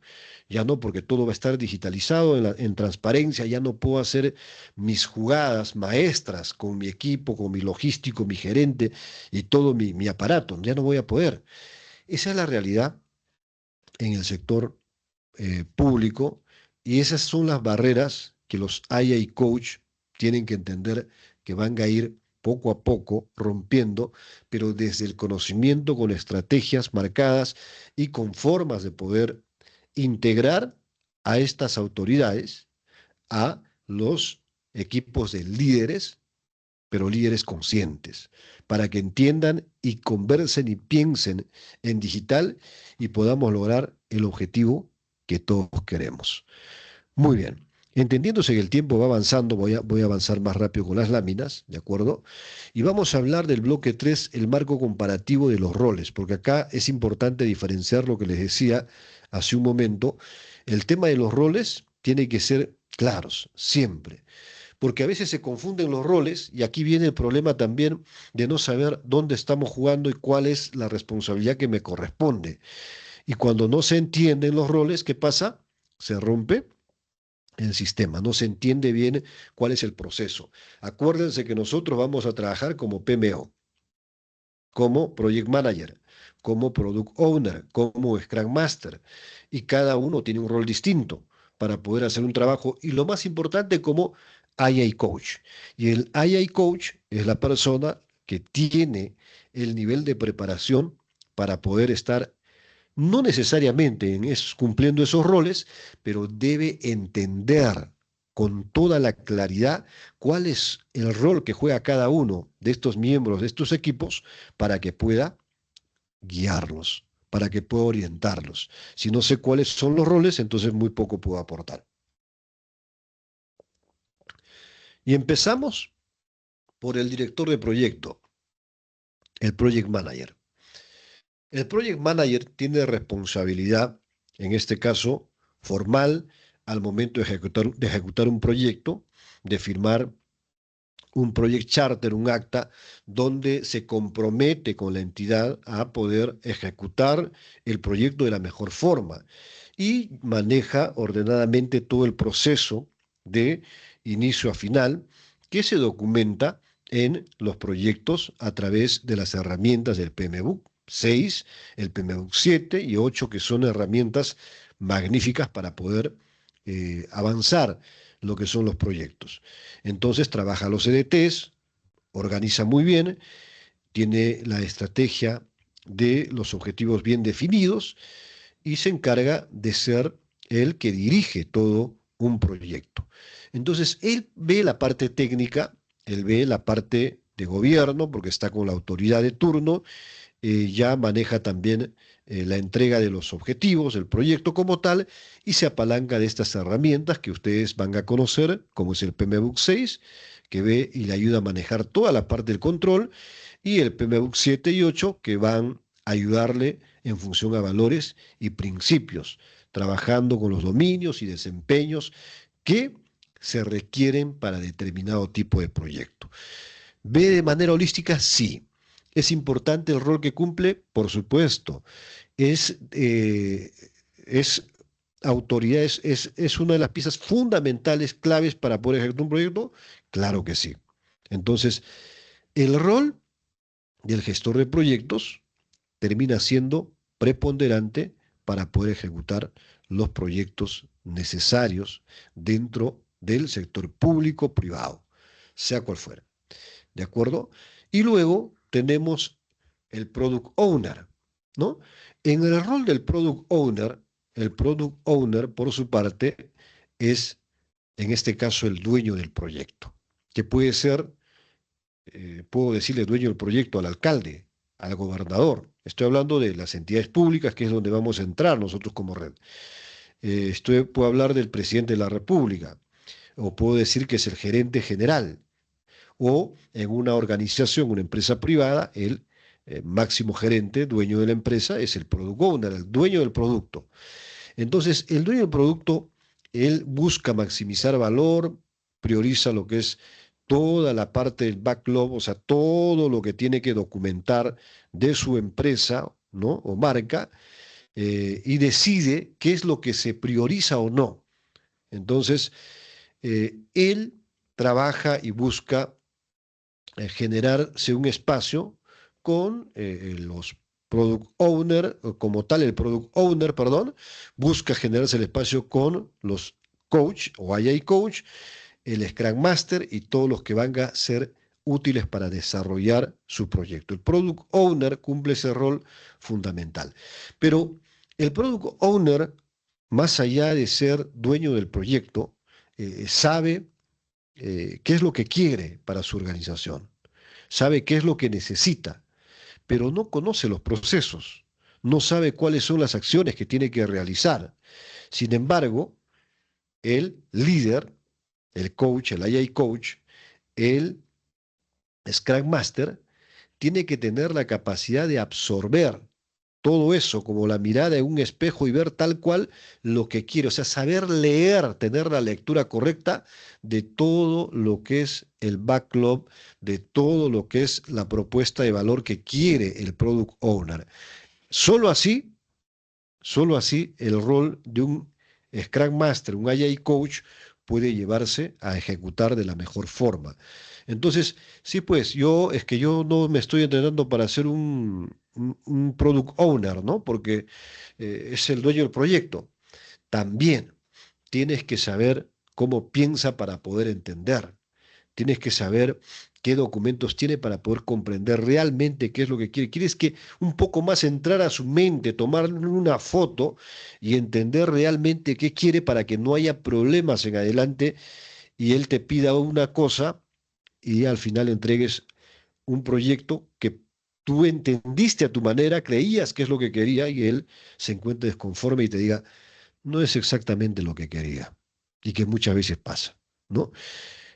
ya no, porque todo va a estar digitalizado en transparencia, ya no puedo hacer mis jugadas maestras con mi equipo, con mi logístico, mi gerente y todo mi aparato, ya no voy a poder. Esa es la realidad en el sector público, y esas son las barreras que los AI coach tienen que entender, que van a ir poco a poco rompiendo, pero desde el conocimiento, con estrategias marcadas y con formas de poder integrar a estas autoridades, a los equipos de líderes, pero líderes conscientes, para que entiendan y conversen y piensen en digital y podamos lograr el objetivo que todos queremos. Muy bien. Entendiéndose que el tiempo va avanzando, voy a avanzar más rápido con las láminas, ¿de acuerdo? Y vamos a hablar del bloque 3, el marco comparativo de los roles, porque acá es importante diferenciar lo que les decía hace un momento. El tema de los roles tiene que ser claros, siempre, porque a veces se confunden los roles y aquí viene el problema también de no saber dónde estamos jugando y cuál es la responsabilidad que me corresponde. Y cuando no se entienden los roles, ¿qué pasa? Se rompe el sistema, no se entiende bien cuál es el proceso. Acuérdense que nosotros vamos a trabajar como PMO, como Project Manager, como Product Owner, como Scrum Master, y cada uno tiene un rol distinto para poder hacer un trabajo, y lo más importante, como AI Coach. Y el AI Coach es la persona que tiene el nivel de preparación para poder estar no necesariamente cumpliendo esos roles, pero debe entender con toda la claridad cuál es el rol que juega cada uno de estos miembros de estos equipos para que pueda guiarlos, para que pueda orientarlos. Si no sé cuáles son los roles, entonces muy poco puedo aportar. Y empezamos por el director de proyecto, el Project Manager. El Project Manager tiene responsabilidad, en este caso formal, al momento de ejecutar un proyecto, de firmar un Project Charter, un acta, donde se compromete con la entidad a poder ejecutar el proyecto de la mejor forma y maneja ordenadamente todo el proceso de inicio a final, que se documenta en los proyectos a través de las herramientas del PMBOK 6, el PMBOK 7 y 8, que son herramientas magníficas para poder avanzar lo que son los proyectos. Entonces trabaja los EDTs, organiza muy bien, tiene la estrategia de los objetivos bien definidos y se encarga de ser el que dirige todo un proyecto. Entonces, él ve la parte técnica, él ve la parte de gobierno, porque está con la autoridad de turno, ya maneja también la entrega de los objetivos, el proyecto como tal, y se apalanca de estas herramientas que ustedes van a conocer, como es el PMBOK 6, que ve y le ayuda a manejar toda la parte del control, y el PMBOK 7 y 8, que van a ayudarle en función a valores y principios, trabajando con los dominios y desempeños que se requieren para determinado tipo de proyecto. ¿Ve de manera holística? Sí. ¿Es importante el rol que cumple? Por supuesto. Es autoridad, es una de las piezas fundamentales, claves para poder ejecutar un proyecto. Claro que sí. Entonces, el rol del gestor de proyectos termina siendo preponderante para poder ejecutar los proyectos necesarios dentro del sector público-privado, sea cual fuera. ¿De acuerdo? Y luego tenemos el Product Owner, ¿no? En el rol del Product Owner, el Product Owner, por su parte, es, en este caso, el dueño del proyecto, que puede ser, puedo decirle dueño del proyecto al alcalde, al gobernador. Estoy hablando de las entidades públicas, que es donde vamos a entrar nosotros como red. Puedo hablar del presidente de la República, o puedo decir que es el gerente general, o en una organización, una empresa privada, el máximo gerente, dueño de la empresa, es el product owner, el dueño del producto. Entonces, el dueño del producto, él busca maximizar valor, prioriza lo que es toda la parte del backlog, o sea, todo lo que tiene que documentar de su empresa, ¿no? O marca, y decide qué es lo que se prioriza o no. Entonces, él trabaja y busca generarse un espacio con los product owner, o como tal el product owner, perdón, busca generarse el espacio con los coach o AI coach, el Scrum Master y todos los que van a ser útiles para desarrollar su proyecto. El Product Owner cumple ese rol fundamental. Pero el Product Owner, más allá de ser dueño del proyecto, sabe qué es lo que quiere para su organización, sabe qué es lo que necesita, pero no conoce los procesos, no sabe cuáles son las acciones que tiene que realizar. Sin embargo, el líder, el coach, el AI coach, el Scrum Master, tiene que tener la capacidad de absorber todo eso como la mirada en un espejo y ver tal cual lo que quiere, o sea, saber leer, tener la lectura correcta de todo lo que es el backlog, de todo lo que es la propuesta de valor que quiere el product owner. Solo así el rol de un Scrum Master, un AI Coach, puede llevarse a ejecutar de la mejor forma. Entonces, sí, pues yo no me estoy entrenando para ser un Product Owner, ¿no? Porque es el dueño del proyecto. También tienes que saber cómo piensa para poder entender. Tienes que saber qué documentos tiene para poder comprender realmente qué es lo que quiere. Quieres que un poco más entrar a su mente, tomarle una foto y entender realmente qué quiere para que no haya problemas en adelante y él te pida una cosa y al final entregues un proyecto que tú entendiste a tu manera, creías que es lo que quería y él se encuentre desconforme y te diga, no es exactamente lo que quería y que muchas veces pasa, ¿no?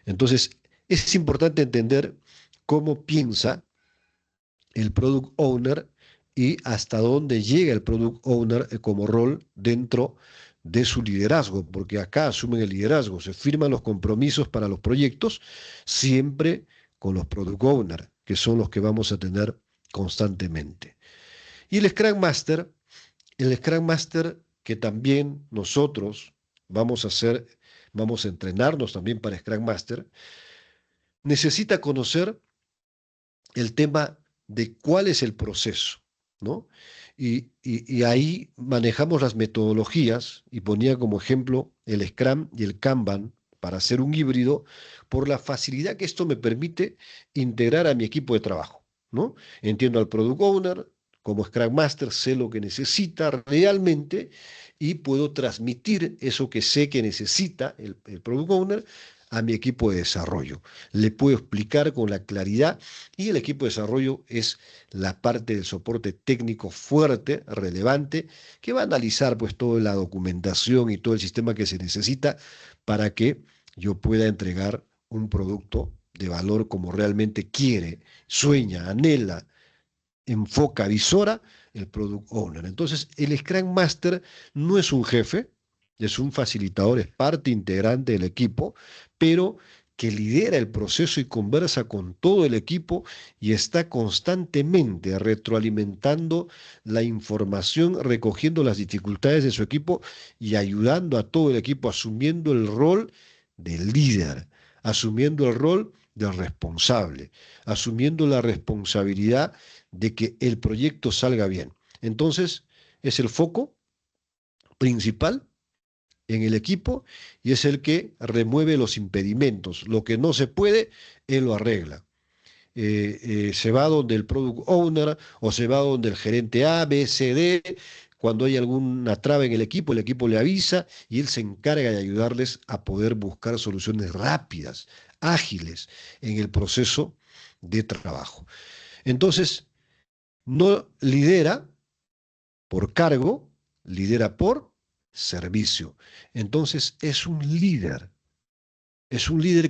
Entonces, es importante entender cómo piensa el product owner y hasta dónde llega el product owner como rol dentro de su liderazgo, porque acá asumen el liderazgo, se firman los compromisos para los proyectos, siempre con los product owners, que son los que vamos a tener constantemente. Y el Scrum Master que también nosotros vamos a hacer, vamos a entrenarnos también para Scrum Master, necesita conocer el tema de cuál es el proceso, ¿no? Y ahí manejamos las metodologías, y ponía como ejemplo el Scrum y el Kanban para hacer un híbrido, por la facilidad que esto me permite integrar a mi equipo de trabajo, ¿no? Entiendo al Product Owner, como Scrum Master sé lo que necesita realmente y puedo transmitir eso que sé que necesita el Product Owner a mi equipo de desarrollo. Le puedo explicar con la claridad y el equipo de desarrollo es la parte del soporte técnico fuerte, relevante, que va a analizar pues toda la documentación y todo el sistema que se necesita para que yo pueda entregar un producto de valor como realmente quiere, sueña, anhela, enfoca, visora el Product Owner. Entonces, el Scrum Master no es un jefe, es un facilitador, es parte integrante del equipo, pero que lidera el proceso y conversa con todo el equipo y está constantemente retroalimentando la información, recogiendo las dificultades de su equipo y ayudando a todo el equipo, asumiendo el rol del líder, asumiendo el rol del responsable, asumiendo la responsabilidad de que el proyecto salga bien. Entonces, es el foco principal en el equipo y es el que remueve los impedimentos. Lo que no se puede, él lo arregla. Se va donde el product owner o se va donde el gerente A, B, C, D. Cuando hay alguna traba en el equipo le avisa y él se encarga de ayudarles a poder buscar soluciones rápidas, ágiles en el proceso de trabajo. Entonces, no lidera por cargo, lidera por servicio. Entonces es un líder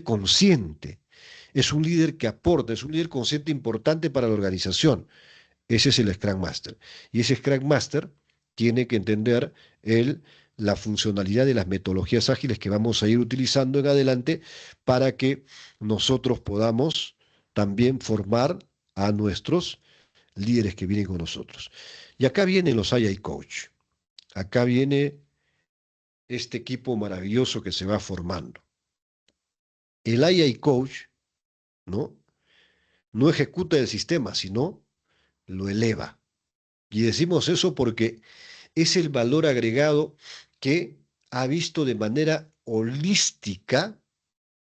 consciente, es un líder que aporta, es un líder consciente importante para la organización. Ese es el Scrum Master. Y ese Scrum Master tiene que entender el la funcionalidad de las metodologías ágiles que vamos a ir utilizando en adelante para que nosotros podamos también formar a nuestros líderes que vienen con nosotros. Y acá vienen los AI Coach. Acá viene este equipo maravilloso que se va formando. El AI Coach, ¿no? No ejecuta el sistema, sino lo eleva. Y decimos eso porque es el valor agregado que ha visto de manera holística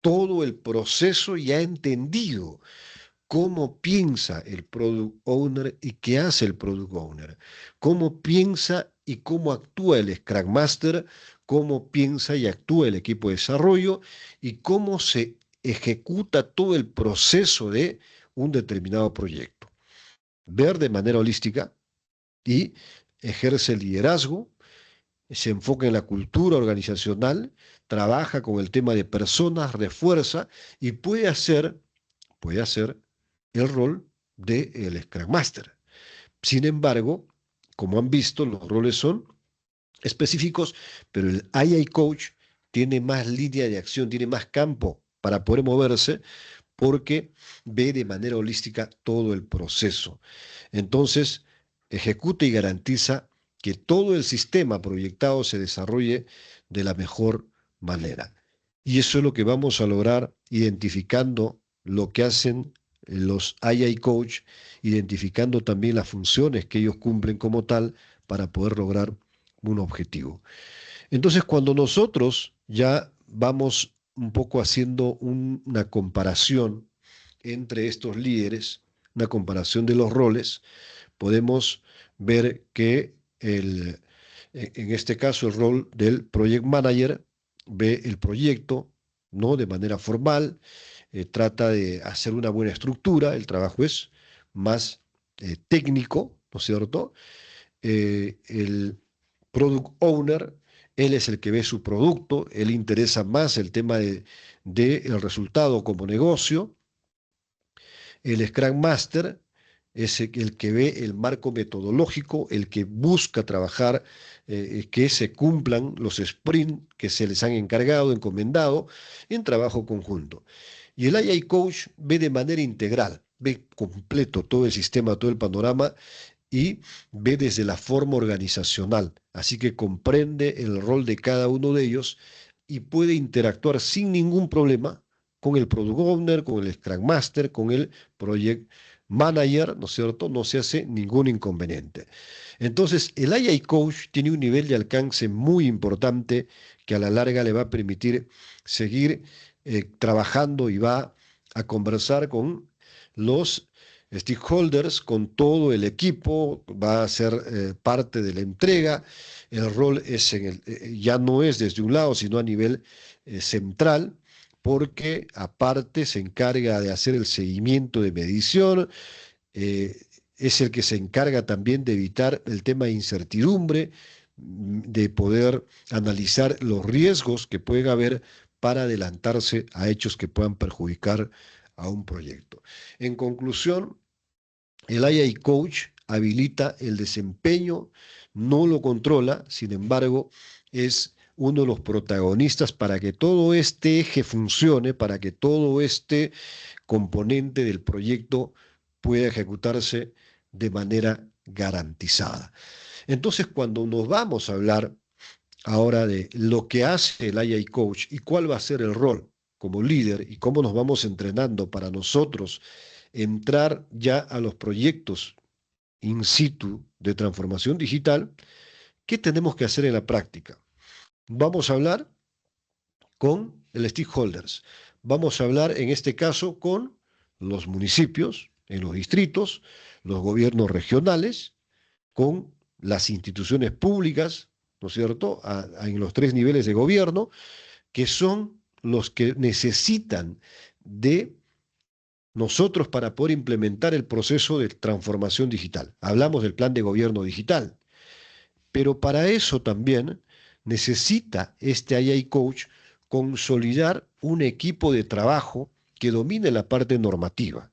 todo el proceso y ha entendido cómo piensa el Product Owner y qué hace el Product Owner, cómo piensa y cómo actúa el Scrum Master, cómo piensa y actúa el equipo de desarrollo y cómo se ejecuta todo el proceso de un determinado proyecto. Ver de manera holística y ejerce liderazgo, se enfoca en la cultura organizacional, trabaja con el tema de personas, refuerza y puede hacer el rol del Scrum Master. Sin embargo, como han visto, los roles son específicos, pero el AI Coach tiene más línea de acción, tiene más campo para poder moverse, porque ve de manera holística todo el proceso. Entonces, ejecuta y garantiza que todo el sistema proyectado se desarrolle de la mejor manera. Y eso es lo que vamos a lograr identificando lo que hacen los AI Coach, identificando también las funciones que ellos cumplen como tal para poder lograr un objetivo. Entonces, cuando nosotros ya vamos un poco haciendo una comparación entre estos líderes, una comparación de los roles, podemos ver que en este caso el rol del Project Manager ve el proyecto, ¿no?, de manera formal, trata de hacer una buena estructura, el trabajo es más técnico, ¿no es cierto? El Product Owner, él es el que ve su producto, él interesa más el tema del resultado como negocio. El Scrum Master es el que ve el marco metodológico, el que busca trabajar, que se cumplan los sprints que se les han encargado, encomendado, en trabajo conjunto. Y el AI Coach ve de manera integral, ve completo todo el sistema, todo el panorama, y ve desde la forma organizacional, así que comprende el rol de cada uno de ellos y puede interactuar sin ningún problema con el Product Owner, con el Scrum Master, con el Project Manager, ¿no es cierto? No se hace ningún inconveniente. Entonces, el AI Coach tiene un nivel de alcance muy importante que a la larga le va a permitir seguir trabajando y va a conversar con los stakeholders, con todo el equipo, va a ser parte de la entrega. El rol es ya no es desde un lado, sino a nivel central, porque aparte se encarga de hacer el seguimiento de medición, es el que se encarga también de evitar el tema de incertidumbre, de poder analizar los riesgos que pueden haber para adelantarse a hechos que puedan perjudicar a un proyecto. En conclusión, el AI Coach habilita el desempeño, no lo controla, sin embargo, es uno de los protagonistas para que todo este eje funcione, para que todo este componente del proyecto pueda ejecutarse de manera garantizada. Entonces, cuando nos vamos a hablar ahora de lo que hace el AI Coach y cuál va a ser el rol como líder y cómo nos vamos entrenando para nosotros entrar ya a los proyectos in situ de transformación digital, ¿qué tenemos que hacer en la práctica? Vamos a hablar con el stakeholders. Vamos a hablar en este caso con los municipios, en los distritos, los gobiernos regionales, con las instituciones públicas, ¿no es cierto?, en los 3 niveles de gobierno, que son los que necesitan de nosotros para poder implementar el proceso de transformación digital. Hablamos del plan de gobierno digital, pero para eso también necesita este AI Coach consolidar un equipo de trabajo que domine la parte normativa.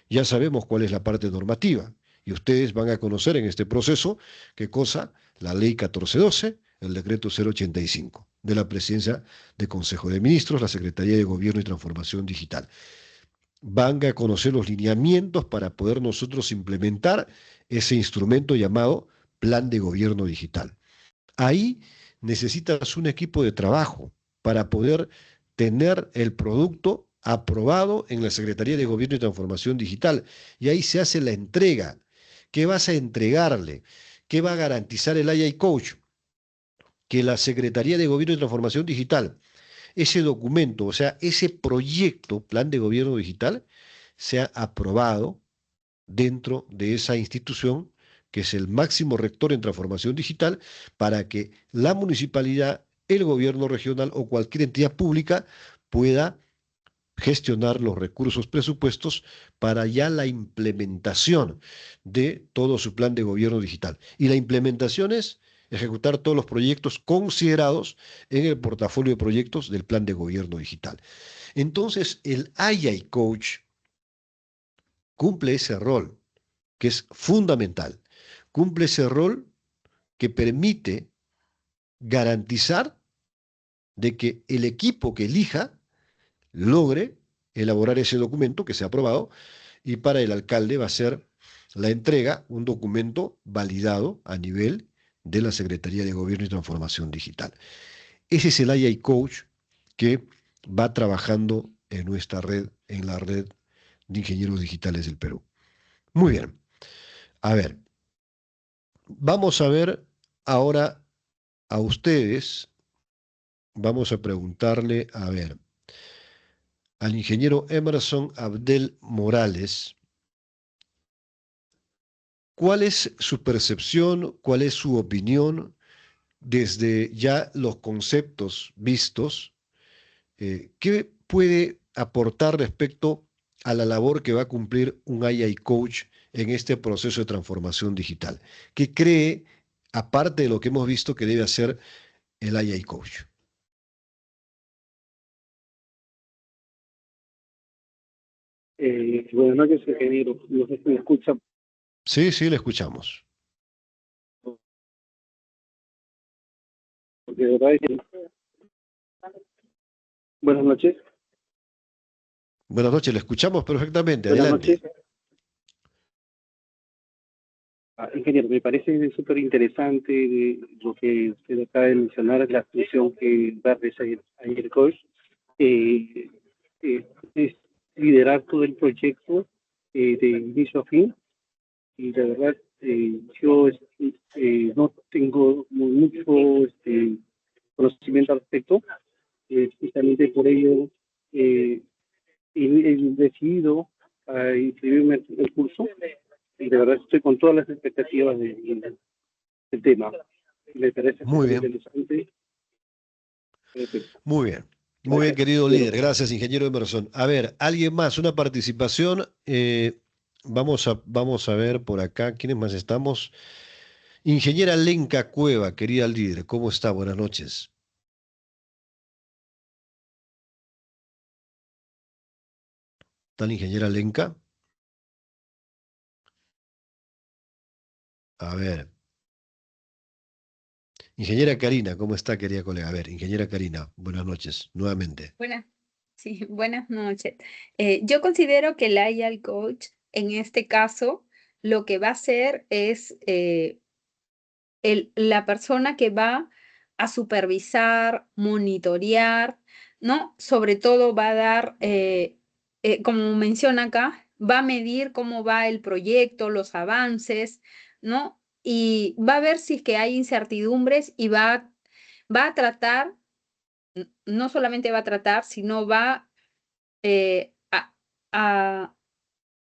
Ya sabemos cuál es la parte normativa y ustedes van a conocer en este proceso qué cosa, la ley 1412, el decreto 085 de la Presidencia del Consejo de Ministros, la Secretaría de Gobierno y Transformación Digital. Van a conocer los lineamientos para poder nosotros implementar ese instrumento llamado Plan de Gobierno Digital. Ahí necesitas un equipo de trabajo para poder tener el producto aprobado en la Secretaría de Gobierno y Transformación Digital. Y ahí se hace la entrega. ¿Qué vas a entregarle? ¿Qué va a garantizar el AI Coach? Que la Secretaría de Gobierno y Transformación Digital, ese documento, o sea, ese proyecto, Plan de Gobierno Digital, sea aprobado dentro de esa institución que es el máximo rector en transformación digital, para que la municipalidad, el gobierno regional o cualquier entidad pública pueda gestionar los recursos presupuestos para ya la implementación de todo su plan de gobierno digital. Y la implementación es ejecutar todos los proyectos considerados en el portafolio de proyectos del plan de gobierno digital. Entonces, el AI Coach cumple ese rol, que es fundamental. Cumple ese rol que permite garantizar de que el equipo que elija logre elaborar ese documento que se ha aprobado, y para el alcalde va a ser la entrega, un documento validado a nivel de la Secretaría de Gobierno y Transformación Digital. Ese es el AI Coach que va trabajando en nuestra red, en la red de ingenieros digitales del Perú. Muy bien. A ver, vamos a ver ahora a ustedes, vamos a preguntarle, a ver, al ingeniero Emerson Abdel Morales, ¿cuál es su percepción, cuál es su opinión desde ya los conceptos vistos? ¿Qué puede aportar respecto a la labor que va a cumplir un AI Coach en este proceso de transformación digital? ¿Qué cree, aparte de lo que hemos visto, que debe hacer el AI Coach? Buenas noches, ingeniero. No sé si me escucha. Sí, sí, le escuchamos. Porque de verdad es que... Buenas noches. Buenas noches, le escuchamos perfectamente. Buenas Adelante. noches. Ingeniero, me parece súper interesante lo que usted acaba de mencionar, la función que va a realizar el coach. Es liderar todo el proyecto de inicio a fin. Y la verdad, yo no tengo mucho conocimiento al respecto. Justamente por ello he decidido inscribirme en el curso, y de verdad estoy con todas las expectativas del tema. Me parece Muy bien. interesante. Muy bien. Muy bien, querido líder. Gracias, ingeniero Emerson. A ver, ¿alguien más? Una participación. Vamos a ver por acá quiénes más estamos. Ingeniera Lenka Cueva, querida líder, ¿cómo está? Buenas noches. ¿Está la ingeniera Lenka? A ver. Ingeniera Karina, ¿cómo está, querida colega? A ver, ingeniera Karina, buenas noches, nuevamente. Buenas noches. Yo considero que el AI Coach, en este caso, lo que va a hacer es la persona que va a supervisar, monitorear, ¿no? Sobre todo va a dar, como menciona acá, va a medir cómo va el proyecto, los avances, ¿no? Y va a ver si es que hay incertidumbres y va a tratar, no solamente va a tratar, sino va a,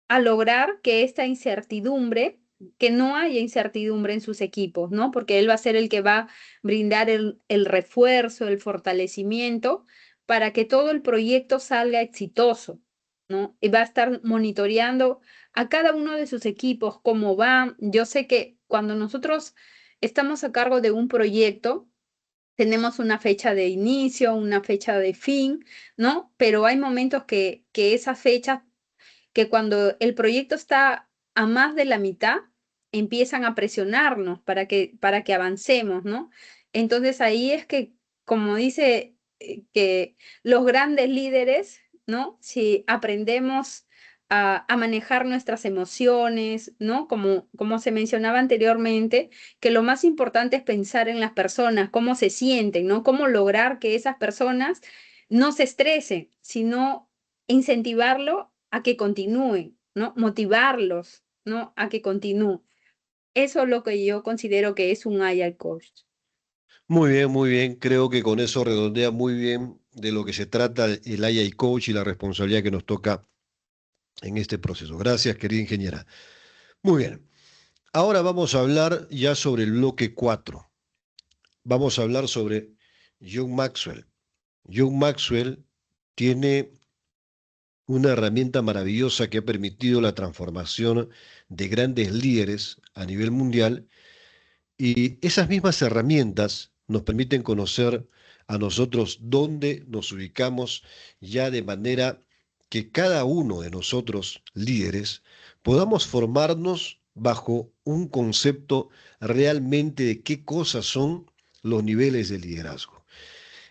a lograr que esta incertidumbre, que no haya incertidumbre en sus equipos, ¿no? Porque él va a ser el que va a brindar el refuerzo, el fortalecimiento para que todo el proyecto salga exitoso, ¿no? Y va a estar monitoreando a cada uno de sus equipos, cómo va. Yo sé que cuando nosotros estamos a cargo de un proyecto, tenemos una fecha de inicio, una fecha de fin, ¿no? Pero hay momentos que esa fecha, que cuando el proyecto está a más de la mitad, empiezan a presionarnos para que avancemos, ¿no? Entonces ahí es que, como dice, que los grandes líderes, ¿no? Si aprendemos a manejar nuestras emociones, ¿no? Como se mencionaba anteriormente, que lo más importante es pensar en las personas, cómo se sienten, ¿no? Cómo lograr que esas personas no se estresen, sino incentivarlo a que continúen, ¿no? Motivarlos, ¿no? A que continúen. Eso es lo que yo considero que es un Agile Coach. Muy bien, muy bien. Creo que con eso redondea muy bien de lo que se trata el AI Coach y la responsabilidad que nos toca en este proceso. Gracias, querida ingeniera. Muy bien. Ahora vamos a hablar ya sobre el bloque 4. Vamos a hablar sobre John Maxwell. John Maxwell tiene una herramienta maravillosa que ha permitido la transformación de grandes líderes a nivel mundial, y esas mismas herramientas nos permiten conocer a nosotros dónde nos ubicamos, ya de manera que cada uno de nosotros, líderes, podamos formarnos bajo un concepto realmente de qué cosas son los niveles de liderazgo.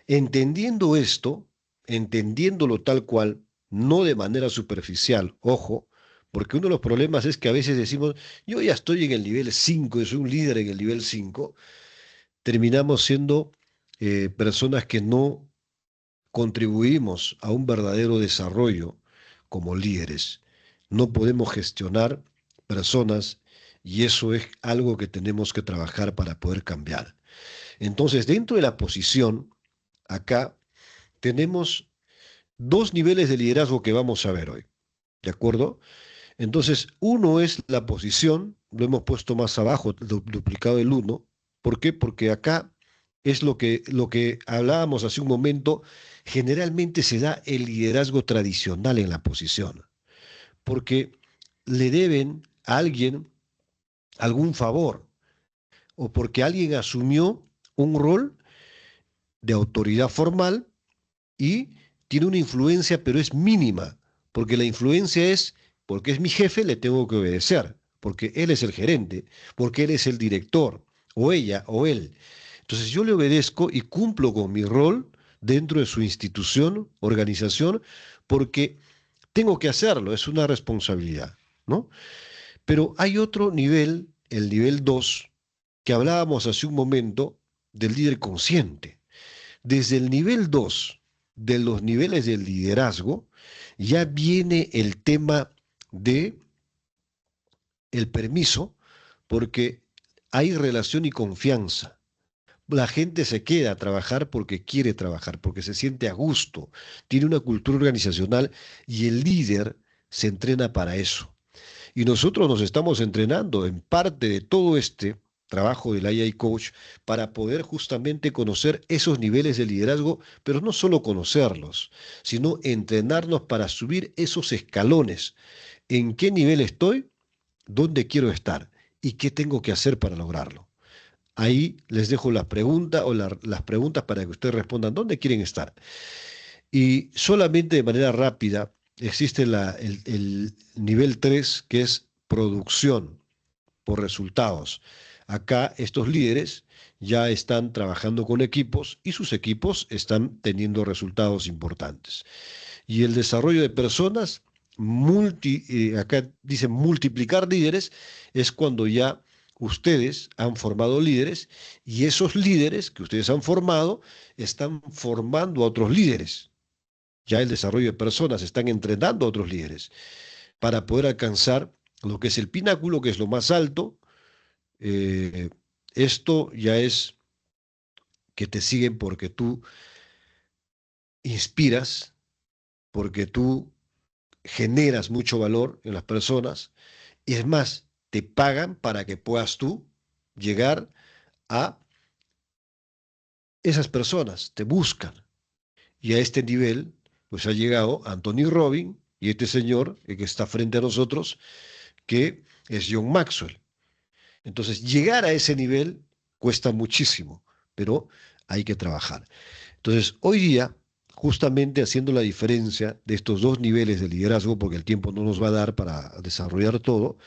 Entendiendo esto, entendiéndolo tal cual, no de manera superficial, ojo, porque uno de los problemas es que a veces decimos, yo ya estoy en el nivel 5, yo soy un líder en el nivel 5, terminamos siendo personas que no contribuimos a un verdadero desarrollo como líderes. No podemos gestionar personas, y eso es algo que tenemos que trabajar para poder cambiar. Entonces, dentro de la posición, acá tenemos dos niveles de liderazgo que vamos a ver hoy, ¿de acuerdo? Entonces, uno es la posición, lo hemos puesto más abajo, duplicado el uno. ¿Por qué? Porque acá es lo que hablábamos hace un momento, generalmente se da el liderazgo tradicional en la posición, porque le deben a alguien algún favor, o porque alguien asumió un rol de autoridad formal y tiene una influencia, pero es mínima, porque la influencia es, porque es mi jefe, le tengo que obedecer, porque él es el gerente, porque él es el director, o ella, o él. Entonces yo le obedezco y cumplo con mi rol dentro de su institución, organización, porque tengo que hacerlo, es una responsabilidad, ¿no? Pero hay otro nivel, el nivel 2, que hablábamos hace un momento, del líder consciente. Desde el nivel 2 de los niveles del liderazgo, ya viene el tema de el permiso, porque hay relación y confianza. La gente se queda a trabajar porque quiere trabajar, porque se siente a gusto, tiene una cultura organizacional, y el líder se entrena para eso. Y nosotros nos estamos entrenando en parte de todo este trabajo del AI Coach para poder justamente conocer esos niveles de liderazgo, pero no solo conocerlos, sino entrenarnos para subir esos escalones. ¿En qué nivel estoy? ¿Dónde quiero estar? ¿Y qué tengo que hacer para lograrlo? Ahí les dejo la pregunta o las preguntas para que ustedes respondan dónde quieren estar. Y solamente de manera rápida, existe el nivel 3, que es producción por resultados. Acá estos líderes ya están trabajando con equipos y sus equipos están teniendo resultados importantes. Y el desarrollo de personas, acá dice multiplicar líderes, es cuando ya ustedes han formado líderes, y esos líderes que ustedes han formado están formando a otros líderes. Ya el desarrollo de personas, están entrenando a otros líderes para poder alcanzar lo que es el pináculo, que es lo más alto. Eh, Esto ya es que te siguen porque tú inspiras, porque tú generas mucho valor en las personas, y es más, te pagan para que puedas tú llegar a esas personas, te buscan. Y a este nivel, pues ha llegado Anthony Robbins y este señor que está frente a nosotros, que es John Maxwell. Entonces, llegar a ese nivel cuesta muchísimo, pero hay que trabajar. Entonces, hoy día, justamente haciendo la diferencia de estos dos niveles de liderazgo, porque el tiempo no nos va a dar para desarrollar todo,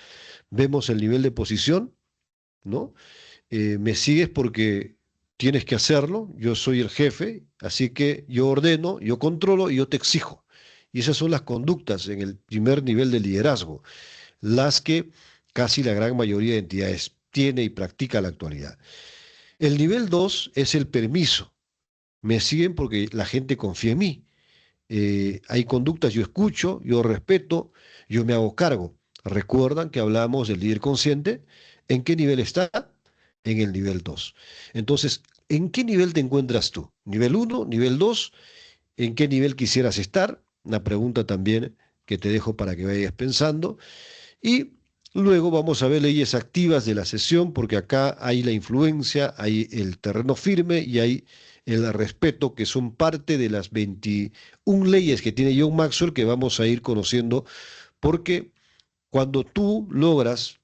vemos el nivel de posición, ¿no? Me sigues porque tienes que hacerlo, yo soy el jefe, así que yo ordeno, yo controlo y yo te exijo. Y esas son las conductas en el primer nivel de liderazgo, las que casi la gran mayoría de entidades tiene y practica en la actualidad. El nivel 2 es el permiso. Me siguen porque la gente confía en mí. Hay conductas, yo escucho, yo respeto, yo me hago cargo. Recuerdan que hablamos del líder consciente. ¿En qué nivel está? En el nivel 2. Entonces, ¿en qué nivel te encuentras tú? ¿Nivel 1? ¿Nivel 2? ¿En qué nivel quisieras estar? Una pregunta también que te dejo para que vayas pensando. Y luego vamos a ver leyes activas de la sesión, porque acá hay la influencia, hay el terreno firme y hay el respeto, que son parte de las 21 leyes que tiene John Maxwell que vamos a ir conociendo, porque cuando tú logras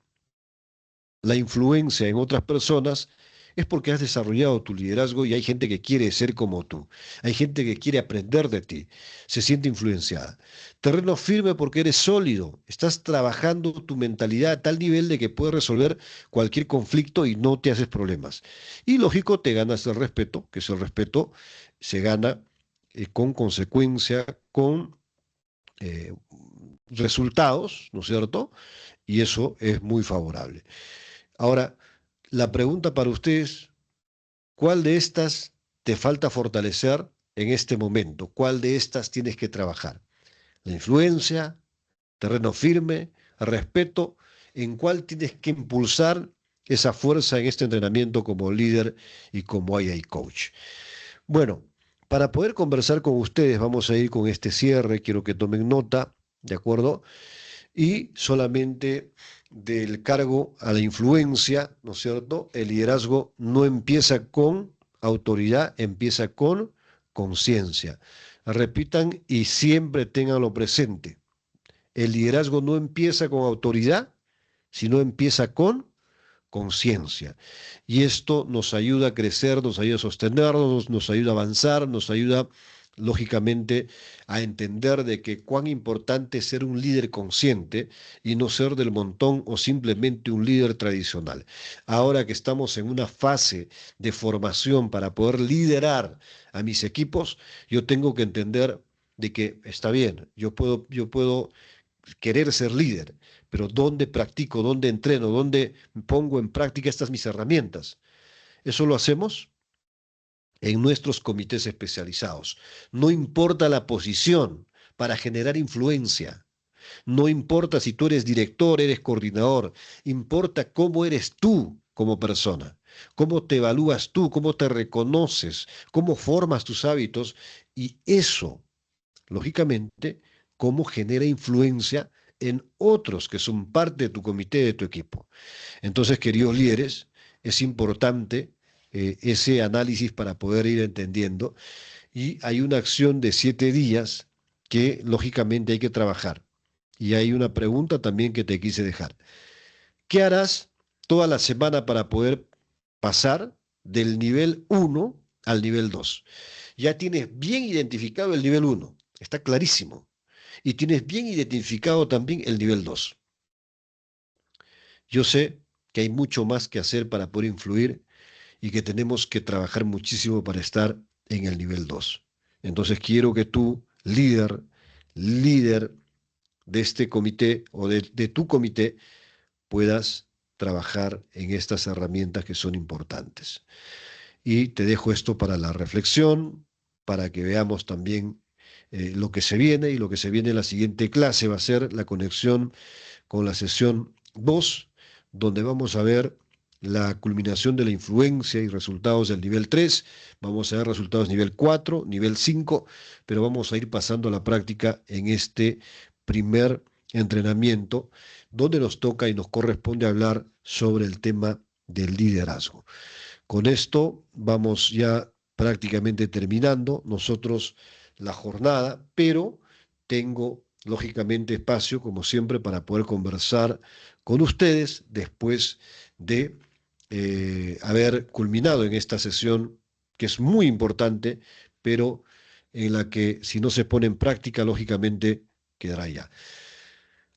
la influencia en otras personas, es porque has desarrollado tu liderazgo y hay gente que quiere ser como tú. Hay gente que quiere aprender de ti, se siente influenciada. Terreno firme porque eres sólido, estás trabajando tu mentalidad a tal nivel de que puedes resolver cualquier conflicto y no te haces problemas. Y lógico, te ganas el respeto, que es el respeto, se gana con consecuencia, con eh, resultados, ¿no es cierto? Y eso es muy favorable. Ahora, la pregunta para ustedes, ¿cuál de estas te falta fortalecer en este momento? ¿Cuál de estas tienes que trabajar? ¿La influencia, terreno firme, respeto? ¿En cuál tienes que impulsar esa fuerza en este entrenamiento como líder y como AI coach? Bueno, para poder conversar con ustedes, vamos a ir con este cierre, quiero que tomen nota, ¿de acuerdo? Y solamente del cargo a la influencia, ¿no es cierto? El liderazgo no empieza con autoridad, empieza con conciencia. Repitan y siempre tenganlo presente. El liderazgo no empieza con autoridad, sino empieza con conciencia. Y esto nos ayuda a crecer, nos ayuda a sostenernos, nos ayuda a avanzar, nos ayuda, lógicamente, a entender de que cuán importante es ser un líder consciente y no ser del montón o simplemente un líder tradicional. Ahora que estamos en una fase de formación para poder liderar a mis equipos, yo tengo que entender de que está bien, yo puedo querer ser líder, pero ¿dónde practico, dónde entreno, dónde pongo en práctica estas mis herramientas? Eso lo hacemos en nuestros comités especializados. No importa la posición para generar influencia. No importa si tú eres director, eres coordinador. Importa cómo eres tú como persona. Cómo te evalúas tú, cómo te reconoces, cómo formas tus hábitos. Y eso, lógicamente, cómo genera influencia en otros que son parte de tu comité, de tu equipo. Entonces, queridos líderes, es importante ese análisis para poder ir entendiendo. Y hay una acción de 7 días que lógicamente hay que trabajar. Y hay una pregunta también que te quise dejar. ¿Qué harás toda la semana para poder pasar del nivel 1 al nivel 2? Ya tienes bien identificado el nivel 1, está clarísimo. Y tienes bien identificado también el nivel 2. Yo sé que hay mucho más que hacer para poder influir y que tenemos que trabajar muchísimo para estar en el nivel 2. Entonces quiero que tú, líder de este comité o de tu comité, puedas trabajar en estas herramientas que son importantes. Y te dejo esto para la reflexión, para que veamos también lo que se viene, y lo que se viene en la siguiente clase va a ser la conexión con la sesión 2, donde vamos a ver la culminación de la influencia y resultados del nivel 3, vamos a ver resultados nivel 4, nivel 5, pero vamos a ir pasando a la práctica en este primer entrenamiento, donde nos toca y nos corresponde hablar sobre el tema del liderazgo. Con esto vamos ya prácticamente terminando nosotros la jornada, pero tengo lógicamente espacio, como siempre, para poder conversar con ustedes después de haber culminado en esta sesión, que es muy importante, pero en la que si no se pone en práctica, lógicamente quedará ya.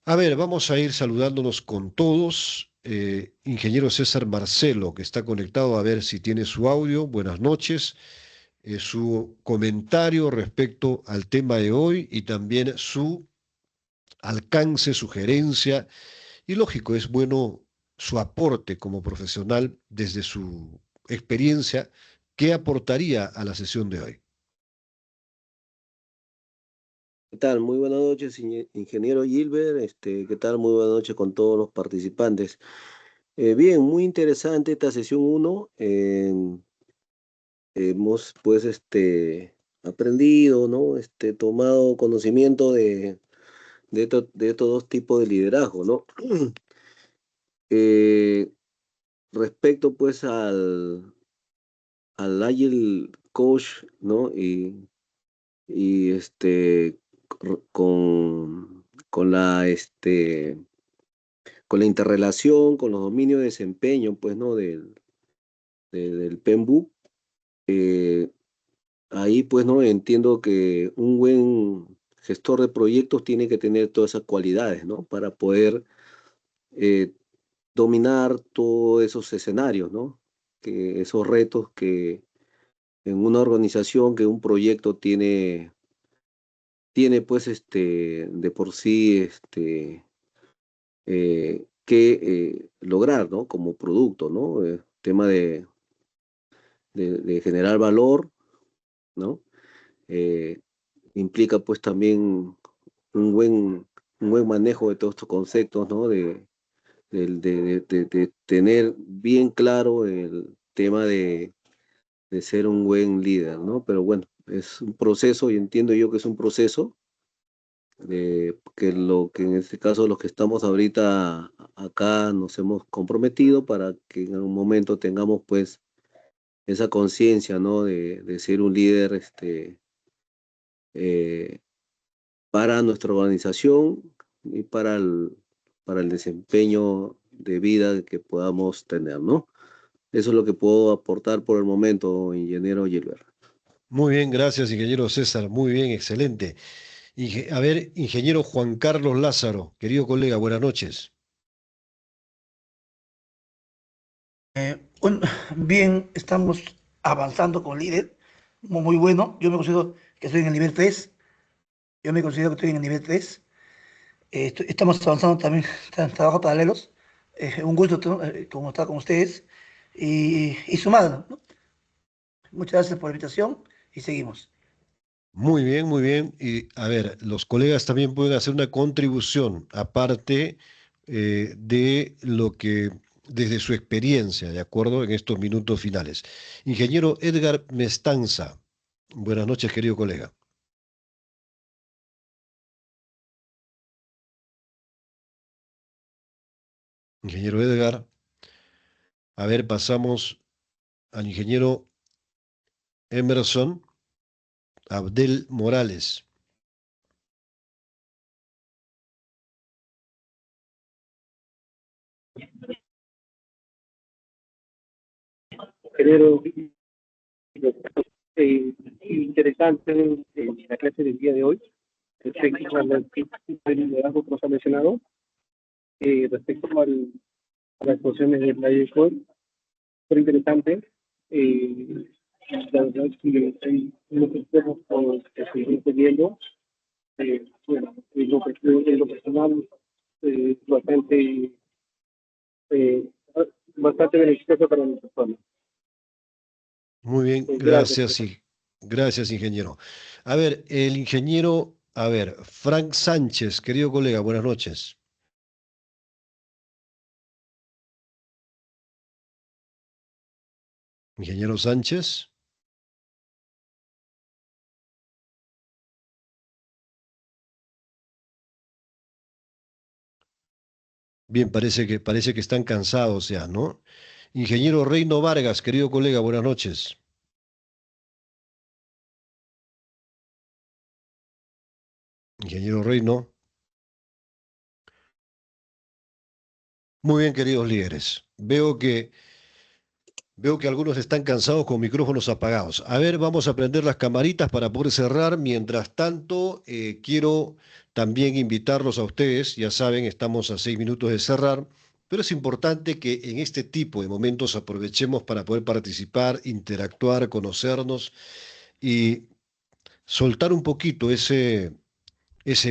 A ver, vamos a ir saludándonos con todos. ingeniero César Marcelo, que está conectado, a ver si tiene su audio. Buenas noches. Su comentario respecto al tema de hoy y también su alcance, sugerencia. Y lógico, es bueno su aporte como profesional desde su experiencia. ¿Qué aportaría a la sesión de hoy? ¿Qué tal? Muy buenas noches, ingeniero Gilbert. ¿Qué tal? Muy buenas noches con todos los participantes. Bien, muy interesante esta sesión 1. Hemos pues aprendido, ¿no? Tomado conocimiento de estos dos tipos de liderazgo, ¿no? Eh, Respecto pues al Agile Coach, ¿no? Y con la con la interrelación, con los dominios de desempeño, pues, ¿no? Del PMBOK, ahí, pues, ¿no? Entiendo que un buen gestor de proyectos tiene que tener todas esas cualidades, ¿no? Para poder eh, dominar todos esos escenarios, ¿no? Que esos retos que en una organización, que un proyecto tiene pues, de por sí, que lograr, ¿no? Como producto, ¿no? Tema de generar valor, ¿no? Eh, Implica pues también un buen, un buen manejo de todos estos conceptos, ¿no? De tener bien claro el tema de ser un buen líder, ¿no? Pero bueno, es un proceso y entiendo yo que es un proceso que lo que en este caso los que estamos ahorita acá nos hemos comprometido para que en algún momento tengamos pues esa conciencia, ¿no? De ser un líder eh, para nuestra organización y para el desempeño de vida que podamos tener, ¿no? Eso es lo que puedo aportar por el momento, ingeniero Gilbert. Muy bien, gracias, ingeniero César. Muy bien, excelente. A ver, ingeniero Juan Carlos Lázaro, querido colega, buenas noches. Bueno, bien, estamos avanzando con líder, muy bueno. Yo me considero que estoy en el nivel 3. Yo me considero que estoy en el nivel 3. Estamos avanzando también en trabajos paralelos. Un gusto como estar con ustedes y sumar, ¿no? Muchas gracias por la invitación y seguimos. Muy bien, muy bien. Y a ver, los colegas también pueden hacer una contribución, aparte de lo que, desde su experiencia, ¿de acuerdo? En estos minutos finales. Ingeniero Edgar Mestanza. Buenas noches, querido colega. Ingeniero Edgar. A ver, pasamos al ingeniero Emerson Abdel Morales. Ingeniero, interesante la clase del día de hoy respecto al liderazgo que nos ha mencionado, respecto a las funciones del Agile Coach. Fue interesante. La verdad es que hay muchos temas que seguir entendiendo. Bueno, en lo personal, bastante, bastante beneficioso para mi persona. Muy bien, Gracias. gracias, ingeniero. A ver, el ingeniero, a ver, Frank Sánchez, querido colega, buenas noches. Ingeniero Sánchez. Bien, parece que están cansados ya, ¿no? Ingeniero Reino Vargas, querido colega, buenas noches. Ingeniero Reino. Muy bien, queridos líderes. Veo que algunos están cansados con micrófonos apagados. A ver, vamos a prender las camaritas para poder cerrar. Mientras tanto, quiero también invitarlos a ustedes, ya saben, estamos a 6 minutos de cerrar, pero es importante que en este tipo de momentos aprovechemos para poder participar, interactuar, conocernos y soltar un poquito ese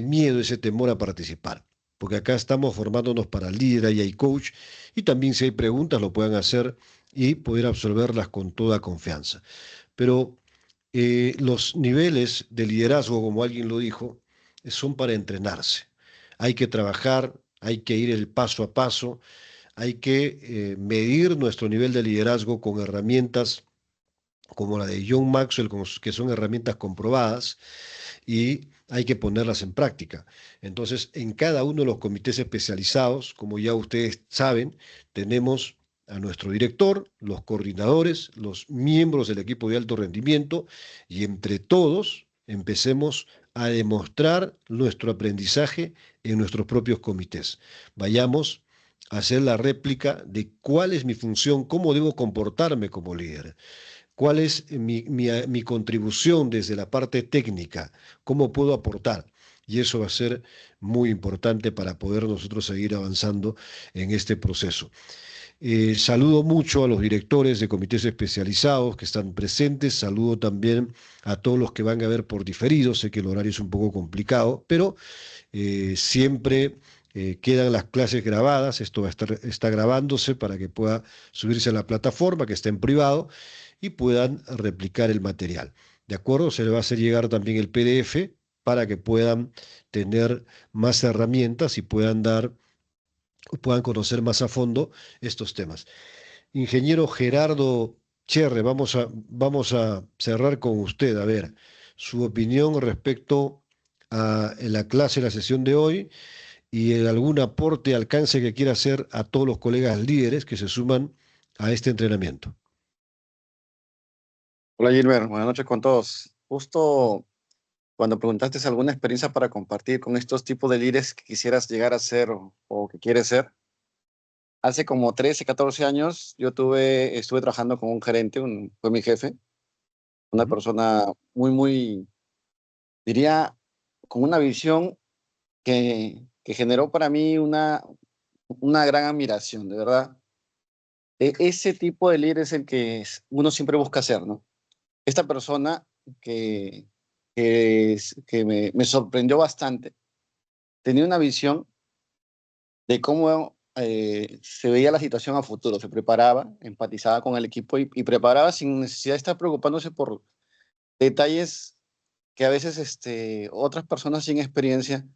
miedo, ese temor a participar. Porque acá estamos formándonos para líder y hay coach, y también si hay preguntas lo puedan hacer y poder absorberlas con toda confianza. Pero los niveles de liderazgo, como alguien lo dijo, son para entrenarse. Hay que trabajar, hay que ir el paso a paso, hay que medir nuestro nivel de liderazgo con herramientas como la de John Maxwell, que son herramientas comprobadas, y hay que ponerlas en práctica. Entonces, en cada uno de los comités especializados, como ya ustedes saben, tenemos a nuestro director, los coordinadores, los miembros del equipo de alto rendimiento, y entre todos empecemos a demostrar nuestro aprendizaje en nuestros propios comités. Vayamos a hacer la réplica de cuál es mi función, cómo debo comportarme como líder. ¿Cuál es mi contribución desde la parte técnica? ¿Cómo puedo aportar? Y eso va a ser muy importante para poder nosotros seguir avanzando en este proceso. Saludo mucho a los directores de comités especializados que están presentes. Saludo también a todos los que van a ver por diferido. Sé que el horario es un poco complicado, pero siempre quedan las clases grabadas. Esto está grabándose para que pueda subirse a la plataforma que está en privado y puedan replicar el material. ¿De acuerdo? Se les va a hacer llegar también el PDF para que puedan tener más herramientas y puedan conocer más a fondo estos temas. Ingeniero Gerardo Cherre, vamos a cerrar con usted. A ver, su opinión respecto a la clase, la sesión de hoy y algún aporte, alcance que quiera hacer a todos los colegas líderes que se suman a este entrenamiento. Hola Gilbert, buenas noches con todos. Justo cuando preguntaste alguna experiencia para compartir con estos tipos de líderes que quisieras llegar a ser o que quieres ser, hace como 13, 14 años yo estuve trabajando con un gerente, fue mi jefe, una persona muy, diría, con una visión que generó para mí una gran admiración, de verdad. Ese tipo de líder es el que uno siempre busca ser, ¿no? Esta persona que me sorprendió bastante, tenía una visión de cómo se veía la situación a futuro, se preparaba, empatizaba con el equipo y preparaba sin necesidad de estar preocupándose por detalles que a veces otras personas sin experiencia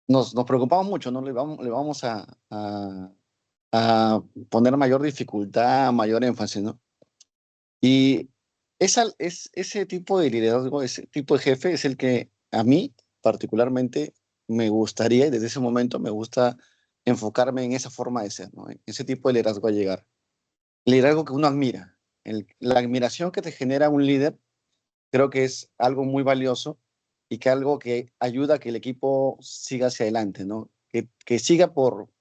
nos preocupamos mucho, ¿no? Le vamos a poner mayor dificultad, mayor énfasis, ¿no? Y ese tipo de liderazgo, ese tipo de jefe es el que a mí particularmente me gustaría, y desde ese momento me gusta enfocarme en esa forma de ser, ¿no? En ese tipo de liderazgo a llegar. Liderazgo que uno admira. La admiración que te genera un líder creo que es algo muy valioso y que algo que ayuda a que el equipo siga hacia adelante, ¿no? Que siga porque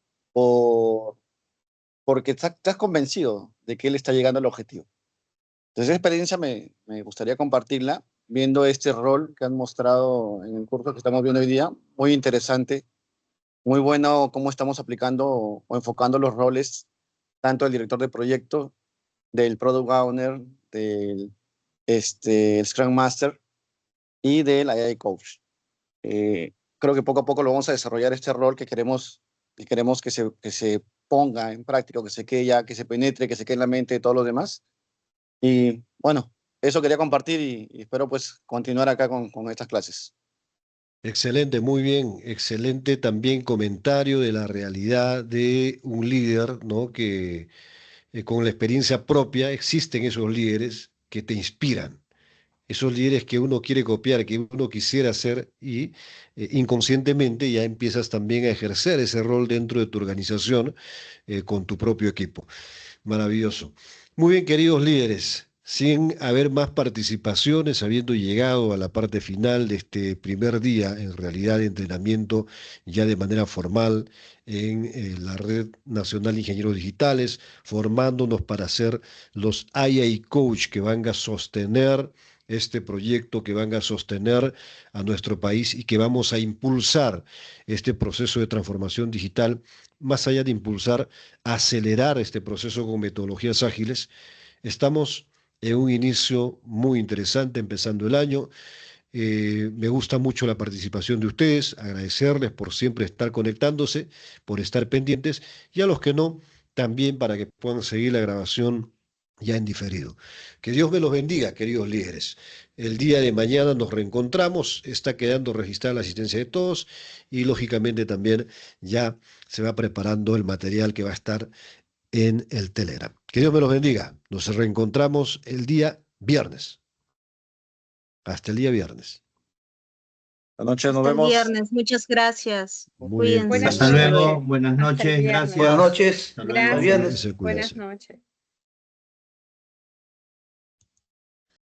estás convencido de que él está llegando al objetivo. Entonces, esa experiencia me gustaría compartirla, viendo este rol que han mostrado en el curso que estamos viendo hoy día. Muy interesante, muy bueno cómo estamos aplicando o enfocando los roles, tanto del director de proyecto, del Product Owner, del Scrum Master y del AI Coach. Creo que poco a poco lo vamos a desarrollar este rol que queremos que se ponga en práctica, que se quede ya, que se penetre, que se quede en la mente de todos los demás. Y bueno, eso quería compartir y espero pues continuar acá con estas clases. Excelente, muy bien. Excelente también comentario de la realidad de un líder, ¿no? Que con la experiencia propia existen esos líderes que te inspiran, esos líderes que uno quiere copiar, que uno quisiera ser y inconscientemente ya empiezas también a ejercer ese rol dentro de tu organización con tu propio equipo. Maravilloso. Muy bien, queridos líderes, sin haber más participaciones, habiendo llegado a la parte final de este primer día, en realidad de entrenamiento ya de manera formal en la Red Nacional de Ingenieros Digitales, formándonos para ser los AI Coach que van a sostener este proyecto, que van a sostener a nuestro país y que vamos a impulsar este proceso de transformación digital, más allá de impulsar, acelerar este proceso con metodologías ágiles. Estamos en un inicio muy interesante, empezando el año. Me gusta mucho la participación de ustedes, agradecerles por siempre estar conectándose, por estar pendientes, y a los que no, también para que puedan seguir la grabación ya en diferido. Que Dios me los bendiga, queridos líderes. El día de mañana nos reencontramos, está quedando registrada la asistencia de todos y lógicamente también ya se va preparando el material que va a estar en el Telegram. Que Dios me los bendiga. Nos reencontramos el día viernes. Hasta el día viernes. Buenas noches, nos Hasta el vemos. viernes. Muchas gracias. Muy bien. Cuídense. Hasta luego. Buenas Hasta el noches. viernes. Gracias. Buenas noches. Hasta Hasta luego. el viernes. Cuídense, Buenas cuídense. noches.